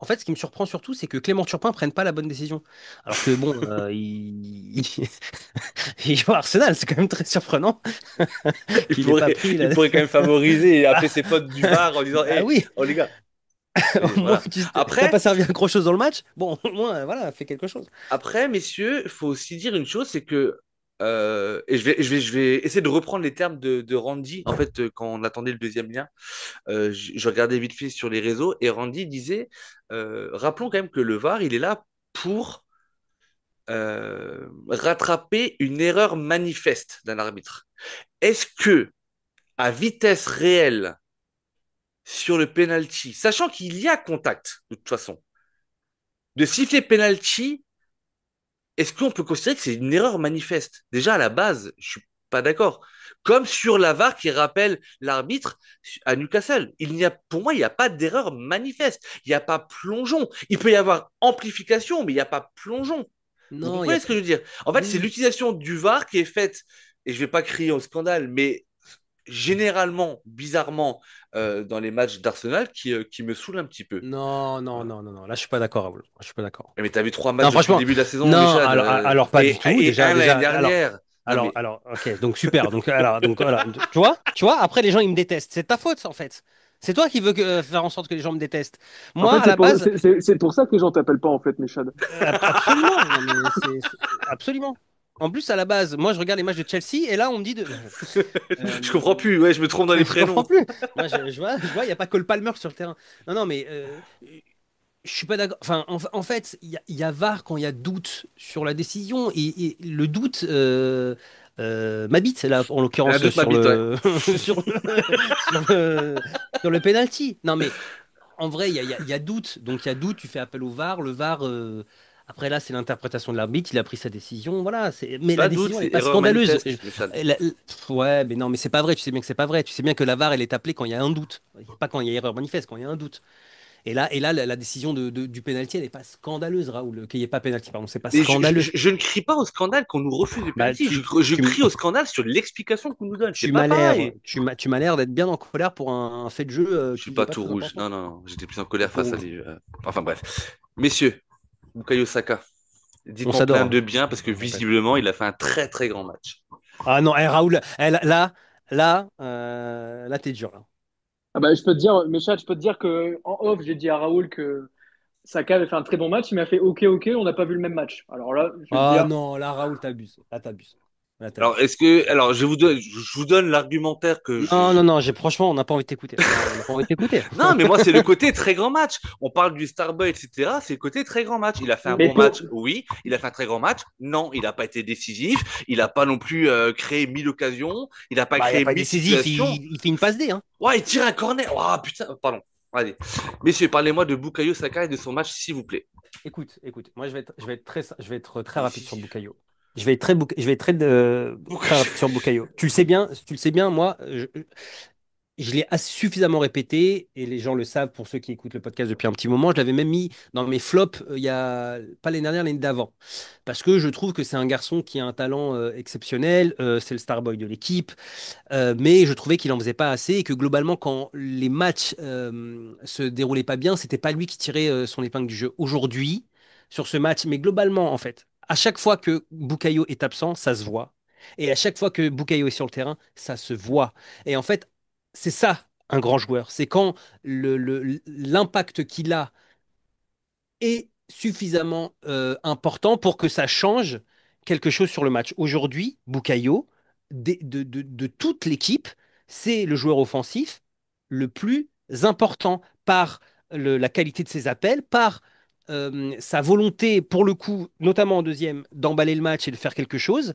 en fait, ce qui me surprend surtout, c'est que Clément Turpin prenne pas la bonne décision. Alors que bon, il joue à Arsenal, c'est quand même très surprenant qu'il n'ait pas pris Il la. pourrait quand même favoriser et Bah, appeler ses potes du VAR en disant, bah oui, oh les gars. Et au moins voilà. t'as pas Après, servi à grand chose dans le match. Bon, au moins, voilà, fais quelque chose. messieurs, il faut aussi dire une chose, c'est que, et je vais essayer de reprendre les termes de Randy, en fait, quand on attendait le deuxième lien, je regardais vite fait sur les réseaux, et Randy disait, rappelons quand même que le VAR, il est là pour rattraper une erreur manifeste d'un arbitre. Est-ce que, à vitesse réelle, sur le penalty, sachant qu'il y a contact, de toute façon, de siffler penalty, est-ce qu'on peut considérer que c'est une erreur manifeste? Déjà, à la base, je suis pas d'accord. Comme sur la VAR qui rappelle l'arbitre à Newcastle. Pour moi, il n'y a pas d'erreur manifeste. Il n'y a pas plongeon. Il peut y avoir amplification, mais il n'y a pas plongeon. Vous Non, il y a. comprenez ce que je veux dire? En fait, c'est Oui. l'utilisation du VAR qui est faite, et je vais pas crier au scandale, mais généralement, bizarrement, dans les matchs d'Arsenal qui me saoule un petit peu. Non, non, Voilà. non, non, non. Là, je suis pas d'accord, Raoul. Je suis pas d'accord. Mais t'as vu 3 matchs Non, depuis le franchement, début de la saison, non. Méchad, Alors pas du tout. et Déjà, un l'année déjà. dernière. Non mais, Ok. Donc super. Donc voilà. Tu vois. Après, les gens, ils me détestent. C'est ta faute, en fait. C'est toi qui veux faire en sorte que les gens me détestent. En Moi, fait, à la base, c'est pour ça que les gens t'appellent pas, en fait, Méchad. absolument. Non, mais absolument. En plus, à la base, moi, je regarde les matchs de Chelsea et là, on me dit de. je comprends Euh, plus. Ouais, je me trompe dans les je comprends prénoms. plus. Moi, il n'y a pas Cole Palmer sur le terrain. Non, non, mais je suis pas d'accord. Enfin, en fait, il y a VAR quand il y a doute sur la décision et le doute m'habite là, en Un l'occurrence doute sur m'habite, ouais. le sur sur le sur le penalty. Non, mais en vrai, il y a doute. Donc il y a doute. Tu fais appel au VAR. Le VAR. Après là, c'est l'interprétation de l'arbitre. Il a pris sa décision. Voilà. Mais la Pas doute, décision, elle c'est n'est pas erreur scandaleuse. manifeste, Méchad. Ouais, mais non, mais c'est pas vrai. Tu sais bien que c'est pas vrai. Tu sais bien que la VAR, elle est appelée quand il y a un doute. Pas quand il y a erreur manifeste, quand il y a un doute. Et là, la décision du penalty, elle n'est pas scandaleuse, Raoul. Qu'il n'y ait pas penalty, pardon, c'est pas Mais scandaleux. je ne crie pas au scandale qu'on nous refuse le Bah, penalty. Je crie au scandale sur l'explication qu'on nous donne. C'est pas pareil. tu m'as l'air d'être bien en colère pour un fait de jeu Je suis qui n'est pas pas tout très rouge. important. Non, non, non. J'étais plus en Pas colère tout face à rouge. des. Enfin bref. Messieurs, Bukayo Saka, On dites-en plein s'adore, hein. de bien parce que Je rappelle. visiblement, il a fait un très très grand match. Ah non, Raoul, là, t'es dur, là. Ah bah, je peux te dire, Méchad, je peux te dire que en off, j'ai dit à Raoul que Saka avait fait un très bon match. Il m'a fait OK, OK, on n'a pas vu le même match. Alors là, je vais te Ah dire, non, là, Raoul, t'abuses. Là, t'abuses. Là, Alors, t'abuses. alors, je vous donne l'argumentaire que Non, non, non, franchement, on n'a pas envie de t'écouter. On n'a pas envie de t'écouter. Non, mais moi, c'est le côté très grand match. On parle du Starboy, etc. C'est le côté très grand match. Il a fait un mais bon pour, match, oui. Il a fait un très grand match. Non, il n'a pas été décisif. Il n'a pas non plus créé 1000 occasions. Il n'a pas Bah, il n'y a créé pas 1000 décisif, situations. il fait une passe D, hein. Ouais, il tire un corner. Oh, putain, pardon. Allez. Messieurs, parlez-moi de Bukayo Saka et de son match, s'il vous plaît. Écoute, moi je vais être très rapide sur Bukayo. Je vais être très rapide sur Bukayo. Tu le sais bien, moi, je l'ai suffisamment répété et les gens le savent pour ceux qui écoutent le podcast depuis un petit moment. Je l'avais même mis dans mes flops il y a pas l'année dernière, l'année d'avant. Parce que je trouve que c'est un garçon qui a un talent exceptionnel. C'est le Starboy de l'équipe. Mais je trouvais qu'il en faisait pas assez et que globalement, quand les matchs se déroulaient pas bien, c'était pas lui qui tirait son épingle du jeu. Aujourd'hui, sur ce match, mais globalement, en fait, à chaque fois que Bukayo est absent, ça se voit. Et à chaque fois que Bukayo est sur le terrain, ça se voit. Et en fait, c'est ça, un grand joueur. C'est quand l'impact qu'il a est suffisamment important pour que ça change quelque chose sur le match. Aujourd'hui, Bukayo, de toute l'équipe, c'est le joueur offensif le plus important par la qualité de ses appels, par sa volonté, pour le coup, notamment en deuxième, d'emballer le match et de faire quelque chose.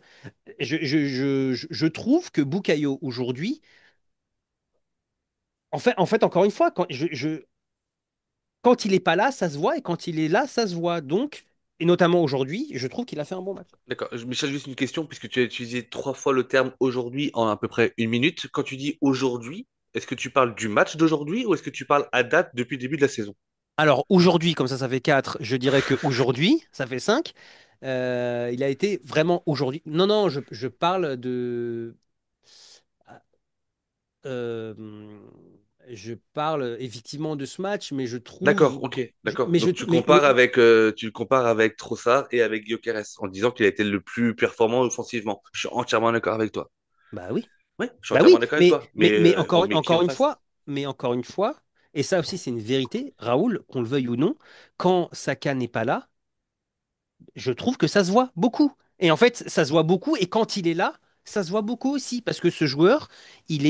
Je trouve que Bukayo, aujourd'hui, en fait, encore une fois, quand il n'est pas là, ça se voit, et quand il est là, ça se voit. Donc, et notamment aujourd'hui, je trouve qu'il a fait un bon match. D'accord. Michel, juste une question, puisque tu as utilisé 3 fois le terme aujourd'hui en à peu près 1 minute. Quand tu dis aujourd'hui, est-ce que tu parles du match d'aujourd'hui ou est-ce que tu parles à date depuis le début de la saison? Alors aujourd'hui, comme ça fait 4, je dirais que aujourd'hui, ça fait 5. Il a été vraiment aujourd'hui. Non, non, je parle de. euh, je parle effectivement de ce match, mais je trouve. D'accord, ok, d'accord. Mais je. Donc tu le compares avec Trossard et avec Gyökeres en disant qu'il a été le plus performant offensivement. Je suis entièrement d'accord avec toi. Bah oui. Oui, je suis Bah entièrement oui, d'accord avec toi. mais Mais qui en face? encore une fois, et ça aussi c'est une vérité, Raoul, qu'on le veuille ou non, quand Saka n'est pas là, je trouve que ça se voit beaucoup. Et en fait, ça se voit beaucoup. Et quand il est là, ça se voit beaucoup aussi. Parce que ce joueur, il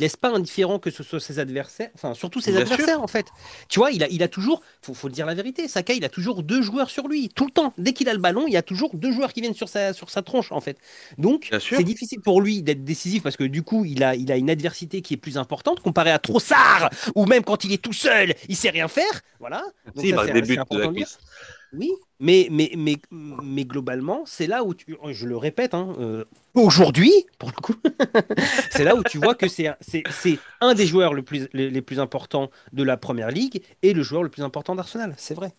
laisse pas indifférent que ce soit ses adversaires. Enfin, surtout ses Bien sûr, adversaires, en fait. Tu vois, il a toujours, faut le dire la vérité, Saka, il a toujours deux joueurs sur lui. Tout le temps. Dès qu'il a le ballon, il y a toujours deux joueurs qui viennent sur sa tronche, en fait. Donc, bien c'est sûr. difficile pour lui d'être décisif parce que du coup, il a une adversité qui est plus importante comparé à Trossard, ou même quand il est tout seul, il sait rien faire. Voilà. Si, Donc il ça, marque des c'est buts de la important de dire. cuisse. Oui, mais globalement, c'est là où je le répète, hein, aujourd'hui, pour le coup, c'est là où tu vois que c'est un des joueurs les plus importants de la Première Ligue et le joueur le plus important d'Arsenal, c'est vrai.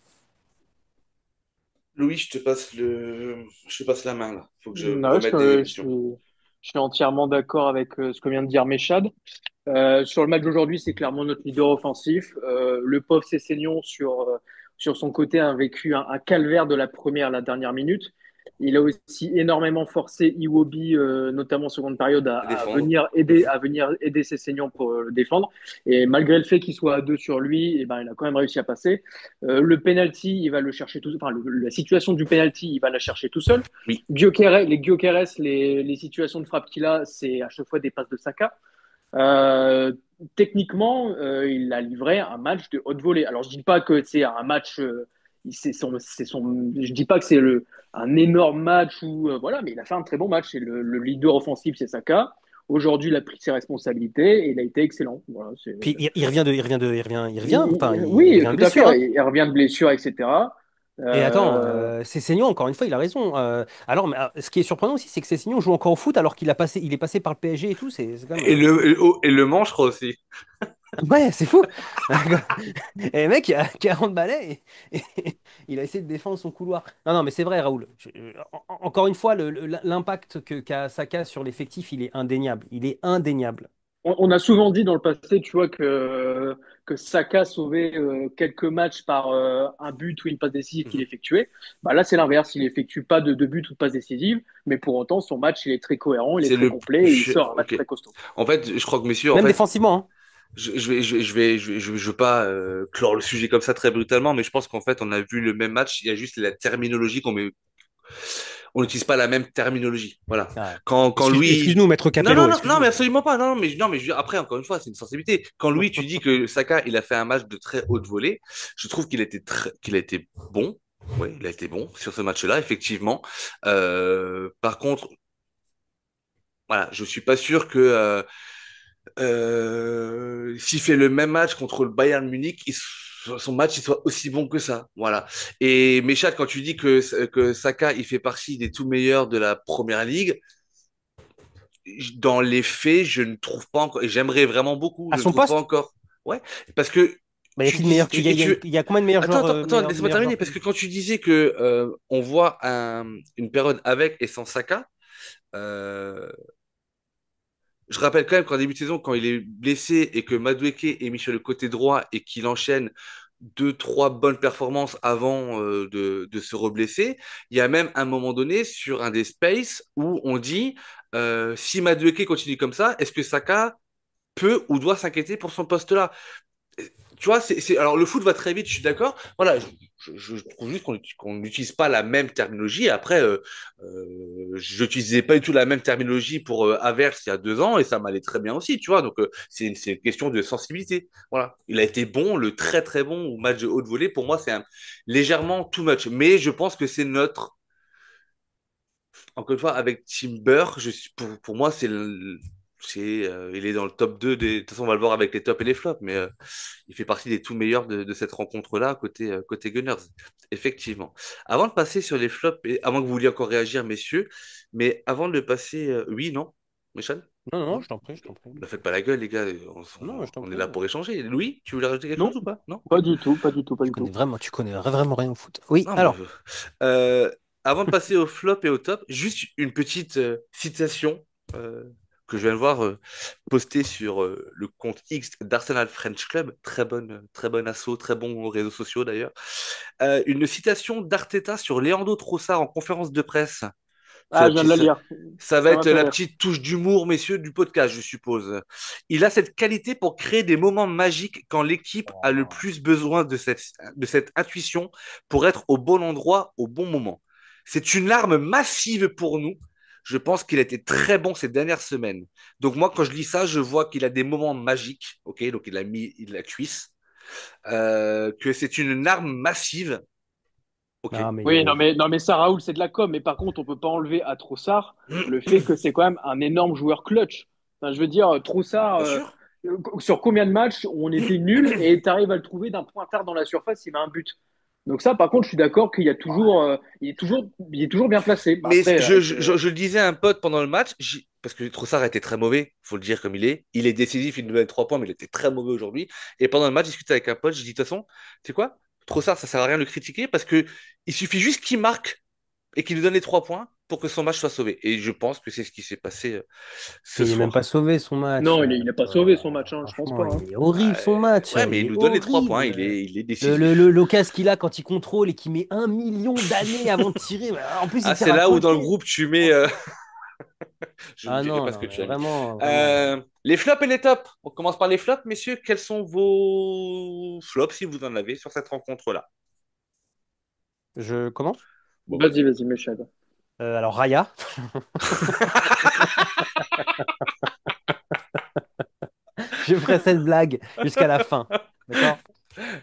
Louis, je te passe la main là. Faut que je Ouais, remette des émissions. je suis entièrement d'accord avec ce que vient de dire Mechad. Sur le match d'aujourd'hui, c'est clairement notre leader offensif. Le pauvre Sessegnon, sur son côté, a vécu un calvaire de la première à la dernière minute. Il a aussi énormément forcé Iwobi, notamment en seconde période, À défendre. à venir aider Sessegnon pour le défendre. Et malgré le fait qu'il soit à deux sur lui, eh ben, il a quand même réussi à passer. Le penalty, il va le chercher tout, enfin, la situation du penalty, il va la chercher tout seul. Oui, Gyökeres, les situations de frappe qu'il a, c'est à chaque fois des passes de Saka. Euh, Techniquement, il a livré un match de haute volée. Alors, je dis pas que c'est un match, je dis pas que c'est un énorme match ou voilà, mais il a fait un très bon match. Et le leader offensif, c'est Saka. Aujourd'hui, il a pris ses responsabilités et il a été excellent. Voilà, Puis il oui, revient de tout à blessure, fait. hein. Il revient de blessure, etc. Et attends, Euh, Sessegnon, encore une fois, il a raison. Alors, mais, ce qui est surprenant aussi, c'est que Sessegnon joue encore au foot alors il est passé par le PSG et tout. C'est quand même. et le Mans, je crois aussi. Ouais, c'est fou. Et le mec, il a 40 balais et il a essayé de défendre son couloir. Non, non, mais c'est vrai, Raoul. Encore une fois, l'impact qu'a Saka sur l'effectif, il est indéniable. Il est indéniable. on a souvent dit dans le passé, tu vois, que Saka sauvait quelques matchs par un but ou une passe décisive qu'il Mhm. effectuait. Bah là, c'est l'inverse. Il effectue pas de but ou de passe décisive, mais pour autant, son match, il est très cohérent, il est C'est très le. complet et il sort un match Ok. très costaud. En fait, je crois que messieurs, en Même fait, défensivement, hein. je veux pas clore le sujet comme ça très brutalement, mais je pense qu'en fait, on a vu le même match. Il y a juste la terminologie qu'on met. On n'utilise pas la même terminologie. Voilà. Ah, Quand Louis. excuse-nous, Maître Non, non, Capello, non, non, excuse-nous. mais absolument pas. Non, non, mais après, encore une fois, c'est une sensibilité. Quand Louis, tu dis que Saka, il a fait un match de très haute volée, je trouve qu'il a été bon. Oui, il a été bon sur ce match-là, effectivement. Par contre, voilà, je suis pas sûr que s'il fait le même match contre le Bayern Munich, son match il soit aussi bon que ça. Voilà. Et Méchat, quand tu dis que Saka il fait partie des tout meilleurs de la Première Ligue, dans les faits, je ne trouve pas encore, et j'aimerais vraiment beaucoup, À je ne son trouve pas poste, encore. Ouais, parce que bah, y tu a-t-il dis, tu, et tu, il y a combien de meilleurs attends, joueurs, attends, attends, laisse-moi meilleurs terminer, joueurs parce que. que quand tu disais que on voit une période avec et sans Saka, euh, je rappelle quand même qu'en début de saison, quand il est blessé et que Madueke est mis sur le côté droit et qu'il enchaîne deux, trois bonnes performances avant de se reblesser, il y a même un moment donné sur un des spaces où on dit si Madueke continue comme ça, est-ce que Saka peut ou doit s'inquiéter pour son poste là? Tu vois, alors le foot va très vite, je suis d'accord. Voilà, je trouve juste qu'on n'utilise pas la même terminologie. Après, je n'utilisais pas du tout la même terminologie pour Havertz il y a 2 ans et ça m'allait très bien aussi, tu vois. Donc, c'est une question de sensibilité. Voilà. Il a été bon, le très très bon au match de haute volée. Pour moi, c'est légèrement too much. Mais je pense que c'est notre. Encore une fois, avec Timber, pour moi, il est dans le top 2 des. De toute façon, on va le voir avec les tops et les flops, mais il fait partie des tout meilleurs de cette rencontre-là, côté Gunners. Effectivement. Avant de passer sur les flops, et avant que vous vouliez encore réagir, messieurs, mais avant de passer. Oui, non, Méchan? Non, non, Non? je t'en prie, je t'en prie. Ne faites pas la gueule, les gars. Non, je t'en On est prie. là pour échanger. Louis, tu voulais rajouter quelque Non, chose ou pas? Non? Ok. pas du tout, pas du tout, pas du tout. Tu connais vraiment rien au foot. Oui, Non, mais alors. euh, avant de passer au flop et au top, juste une petite citation euh, que je viens de voir postée sur le compte X d'Arsenal French Club. Très bonne asso, très bons réseaux sociaux d'ailleurs. Une citation d'Arteta sur Leandro Trossard en conférence de presse. C'est Ah, la je viens de petite, la lire. ça va Ça m'a être fait la rire. petite touche d'humour, messieurs, du podcast, je suppose. Il a cette qualité pour créer des moments magiques quand l'équipe a le Oh. plus besoin de cette intuition pour être au bon endroit au bon moment. C'est une arme massive pour nous. Je pense qu'il a été très bon ces dernières semaines. Donc moi, quand je lis ça, je vois qu'il a des moments magiques. Ok, donc il a mis la cuisse. Que c'est une arme massive. Ok. Non, mais Oui, non, mais ça, Raoul, c'est de la com. Mais par contre, on peut pas enlever à Trossard le fait que c'est quand même un énorme joueur clutch. Enfin, je veux dire, Trossard, Bien sûr. sur combien de matchs on était nul et tu arrives à le trouver d'un point tard dans la surface, il met un but. Donc ça, par contre, je suis d'accord qu'il y a toujours, il est toujours bien placé. Mais Après, avec, je le disais à un pote pendant le match, parce que Trossard était très mauvais, faut le dire comme il est. Il est décisif, il nous donne 3 points, mais il était très mauvais aujourd'hui. Et pendant le match, je discutais avec un pote, je dis, de toute façon, tu sais quoi? Trossard, ça sert à rien de le critiquer parce que il suffit juste qu'il marque et qu'il nous donne les 3 points pour que son match soit sauvé. Et je pense que c'est ce qui s'est passé ce mais il est même pas soir. sauvé son match. non, il n'est pas sauvé son match, hein, je pense Franchement, pas, hein. il est horrible son match. Ouais, mais Il il est nous donne les 3 points, horrible. il est décisif. L'occasion qu'il a quand il contrôle et qu'il met 1 million d'années avant de tirer. En plus, il Ah, tire c'est à là où dans le côté. groupe tu mets. Je ne Ah dirai non, pas ce non, que mais tu as mis. vraiment, vraiment. Les flops et les tops. On commence par les flops, messieurs. Quels sont vos flops, si vous en avez, sur cette rencontre-là? Je commence? Bon, Vas-y, vas-y. vas-y, Michel. Alors, Raya, je ferai cette blague jusqu'à la fin. D'accord?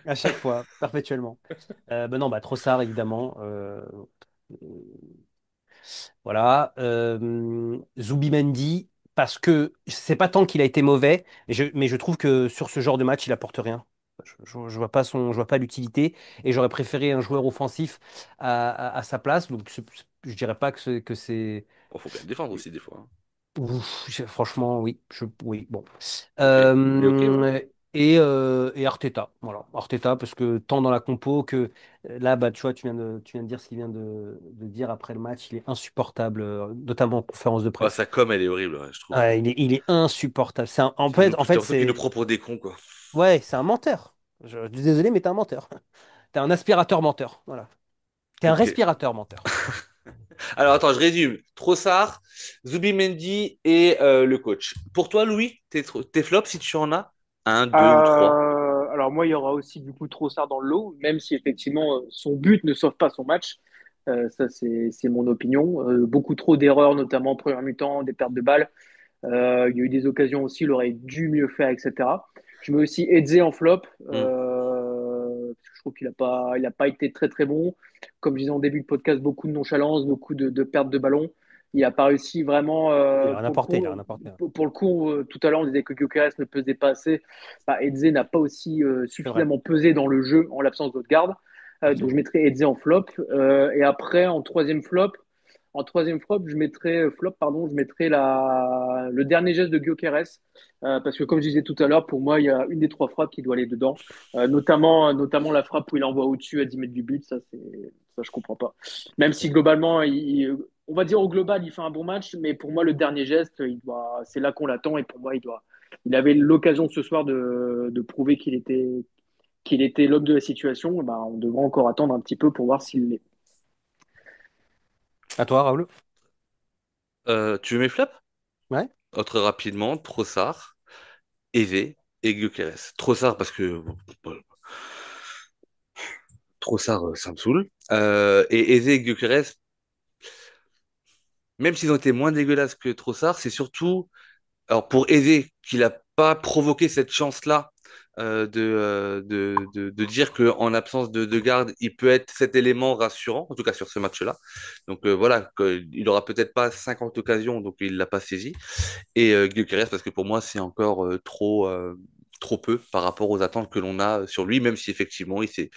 À chaque fois, perpétuellement. Ben non, bah, Trossard, évidemment. Voilà. Zubimendi, parce que c'est pas tant qu'il a été mauvais, mais je trouve que sur ce genre de match, il apporte rien. Je vois pas je vois pas l'utilité et j'aurais préféré un joueur offensif à sa place. Donc je dirais pas que c'est. Bon, faut bien le défendre aussi, des fois, hein. Ouf, franchement, oui. Oui, bon. Ok. Et ok, ouais. Et Arteta, voilà. Arteta, parce que tant dans la compo que là, bah, tu vois, tu viens de dire ce qu'il vient de dire après le match. Il est insupportable, notamment en conférence de Oh, presse. sa com, elle est horrible, ouais, je trouve. Ouais, il est insupportable. En T'as fait, l'impression qu'il nous prend pour des cons, quoi. ouais, c'est un menteur. Je suis désolé, mais t'es un menteur. T'es un aspirateur menteur. Voilà. T'es un Ok. respirateur menteur. Alors, attends, je résume. Trossard, Zubimendi et le coach. Pour toi, Louis, tes flops, si tu en as, un, deux ou trois. Alors moi, il y aura aussi du coup Trossard dans le lot, même si effectivement son but ne sauve pas son match. Ça, c'est mon opinion. Beaucoup trop d'erreurs, notamment en première mi-temps, des pertes de balles. Il y a eu des occasions aussi, il aurait dû mieux faire, etc. Je mets aussi Eze en flop. Hmm. Parce que je trouve qu'il a pas été très très bon. Comme je disais en début de podcast, beaucoup de nonchalance, beaucoup de pertes de ballon. Il n'a pas réussi vraiment. Il a rien apporté, il a rien apporté. Pour le coup, tout à l'heure, on disait que Gyökeres ne pesait pas assez. Bah, Eze n'a pas aussi C'est vrai, suffisamment pesé dans le jeu en l'absence d'autres garde. Donc je absolument. mettrai Eze en flop. Et après, en troisième flop, je mettrai le dernier geste de Gyökeres. Parce que comme je disais tout à l'heure, pour moi, il y a une des trois frappes qui doit aller dedans. Notamment la frappe où il envoie au-dessus à 10 mètres du but. Ça, je comprends pas. Même si globalement, on va dire au global, il fait un bon match, mais pour moi, le dernier geste, c'est là qu'on l'attend et pour moi, il avait l'occasion ce soir de prouver qu'il était l'homme de la situation. Et ben, on devra encore attendre un petit peu pour voir s'il l'est. À toi, Raoul? Tu veux mes flops? Ouais. Autre rapidement, Trossard, Eze et Gyökeres. Trossard parce que bon, Trossard, ça me saoule. Et Eze et Gyökeres, même s'ils ont été moins dégueulasses que Trossard, c'est surtout alors pour Eze qu'il n'a pas provoqué cette chance-là de dire qu'en absence de garde, il peut être cet élément rassurant, en tout cas sur ce match-là. Donc voilà, il aura peut-être pas 50 occasions, donc il l'a pas saisi. Et Gyökeres, parce que pour moi, c'est encore trop peu par rapport aux attentes que l'on a sur lui, même si effectivement il s'est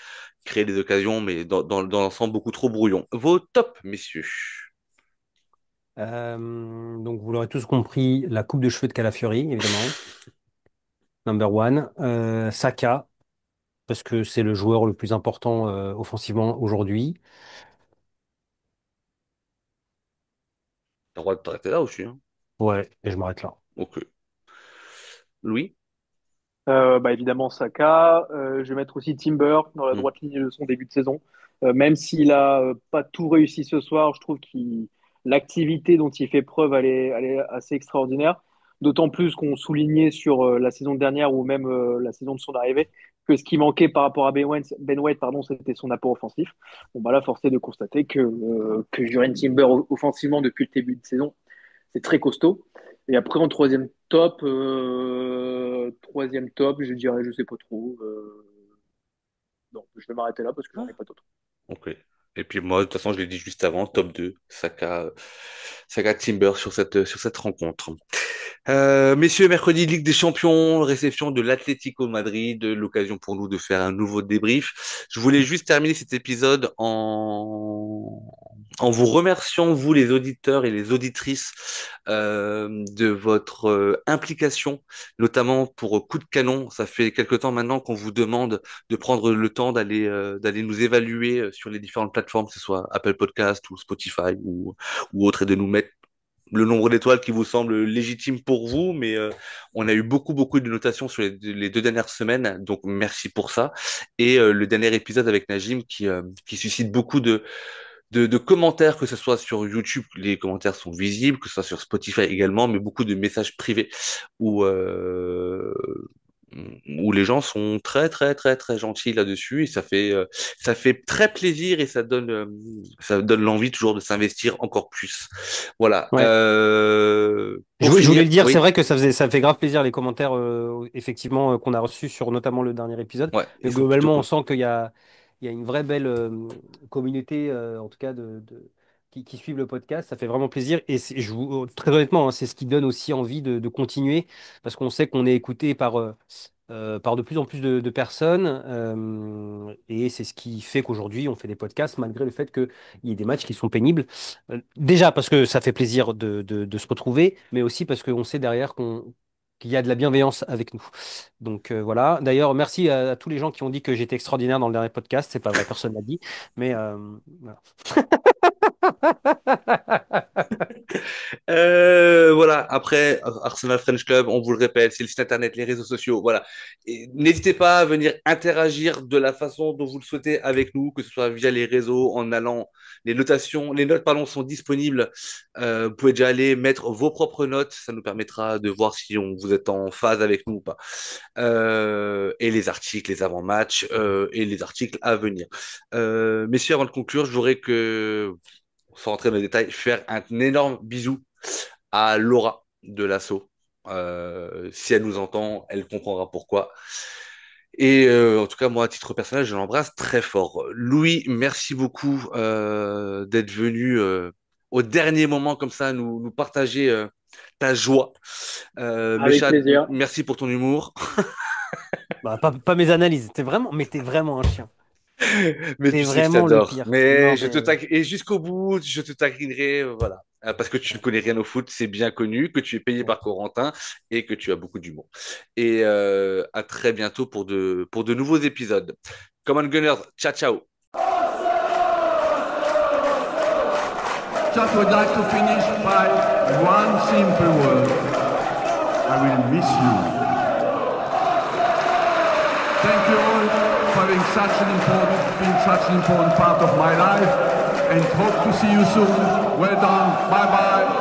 créé des occasions, mais dans l'ensemble beaucoup trop brouillon. Vos tops, messieurs. Donc, vous l'aurez tous compris, la coupe de cheveux de Calafiori, évidemment. Number one. Saka, parce que c'est le joueur le plus important offensivement aujourd'hui. T'as le droit de t'arrêter là aussi, hein. Ouais, et je m'arrête là. Ok. Louis? Évidemment Saka. Je vais mettre aussi Timber dans la Hmm. droite ligne de son début de saison. Même s'il a pas tout réussi ce soir, je trouve qu'il l'activité dont il fait preuve, elle est assez extraordinaire. D'autant plus qu'on soulignait sur la saison dernière ou même la saison de son arrivée que ce qui manquait par rapport à Ben White, pardon, c'était son apport offensif. Bon, bah là, force est de constater que Jurrien Timber offensivement depuis le début de saison, c'est très costaud. Et après, en troisième top, je dirais, je sais pas trop. Non, je vais m'arrêter là parce que j'en ai pas d'autres. Ok. Et puis moi, de toute façon, je l'ai dit juste avant, top 2, Saka Timber sur cette rencontre. Messieurs, mercredi, Ligue des Champions, réception de l'Atlético Madrid, l'occasion pour nous de faire un nouveau débrief. Je voulais juste terminer cet épisode en vous remerciant, vous les auditeurs et les auditrices, de votre implication, notamment pour Coup de Canon. Ça fait quelque temps maintenant qu'on vous demande de prendre le temps d'aller nous évaluer sur les différentes plateformes, que ce soit Apple Podcast ou Spotify ou autre, et de nous mettre le nombre d'étoiles qui vous semble légitime pour vous, mais on a eu beaucoup de notations sur les 2 dernières semaines, donc merci pour ça. Et le dernier épisode avec Najim qui suscite beaucoup de commentaires, que ce soit sur YouTube, les commentaires sont visibles, que ce soit sur Spotify également, mais beaucoup de messages privés où où les gens sont très gentils là-dessus, et ça fait très plaisir, et ça donne l'envie toujours de s'investir encore plus. Voilà. Ouais. Pour Je voulais finir, le dire, c'est oui, vrai que ça me fait grave plaisir les commentaires effectivement qu'on a reçus sur notamment le dernier épisode. ouais, Mais ils sont plutôt globalement, on cool. sent il y a une vraie belle communauté, en tout cas qui suivent le podcast. Ça fait vraiment plaisir. Et très honnêtement, hein, c'est ce qui donne aussi envie de continuer parce qu'on sait qu'on est écouté par de plus en plus de personnes. Et c'est ce qui fait qu'aujourd'hui, on fait des podcasts malgré le fait qu'il y ait des matchs qui sont pénibles. Déjà parce que ça fait plaisir de se retrouver, mais aussi parce qu'on sait derrière qu'il y a de la bienveillance avec nous. Donc voilà. D'ailleurs, merci à tous les gens qui ont dit que j'étais extraordinaire dans le dernier podcast. C'est pas vrai, personne l'a dit. Mais voilà. Voilà, après Arsenal French Club, on vous le répète, c'est le site internet, les réseaux sociaux, voilà. Et n'hésitez pas à venir interagir de la façon dont vous le souhaitez avec nous, que ce soit via les réseaux, en allant, les notes, pardon, sont disponibles. Vous pouvez déjà aller mettre vos propres notes, ça nous permettra de voir si vous êtes en phase avec nous ou pas. Et les articles, les avant-matchs, et les articles à venir. Messieurs, avant de conclure, je voudrais que, sans rentrer dans les détails, faire un énorme bisou à Laura de l'assaut. Si elle nous entend, elle comprendra pourquoi. Et en tout cas, moi, à titre personnel, je l'embrasse très fort. Louis, merci beaucoup d'être venu au dernier moment comme ça, nous partager ta joie. Avec Méchad, plaisir. merci pour ton humour. Bah, pas mes analyses. Mais t'es vraiment un chien. Mais T'es tu sais que je vraiment le t'adore. pire. Mais Non, je te mais tac et jusqu'au bout, je te taquinerai, voilà. Parce que tu ne connais rien au foot, c'est bien connu, que tu es payé par Corentin et que tu as beaucoup d'humour. Et à très bientôt pour de nouveaux épisodes. Common Gunners, ciao ciao. Just would like to finish by one simple word. I will miss you. Thank you all for being such an important part of my life, and hope to see you soon. Well done. Bye bye.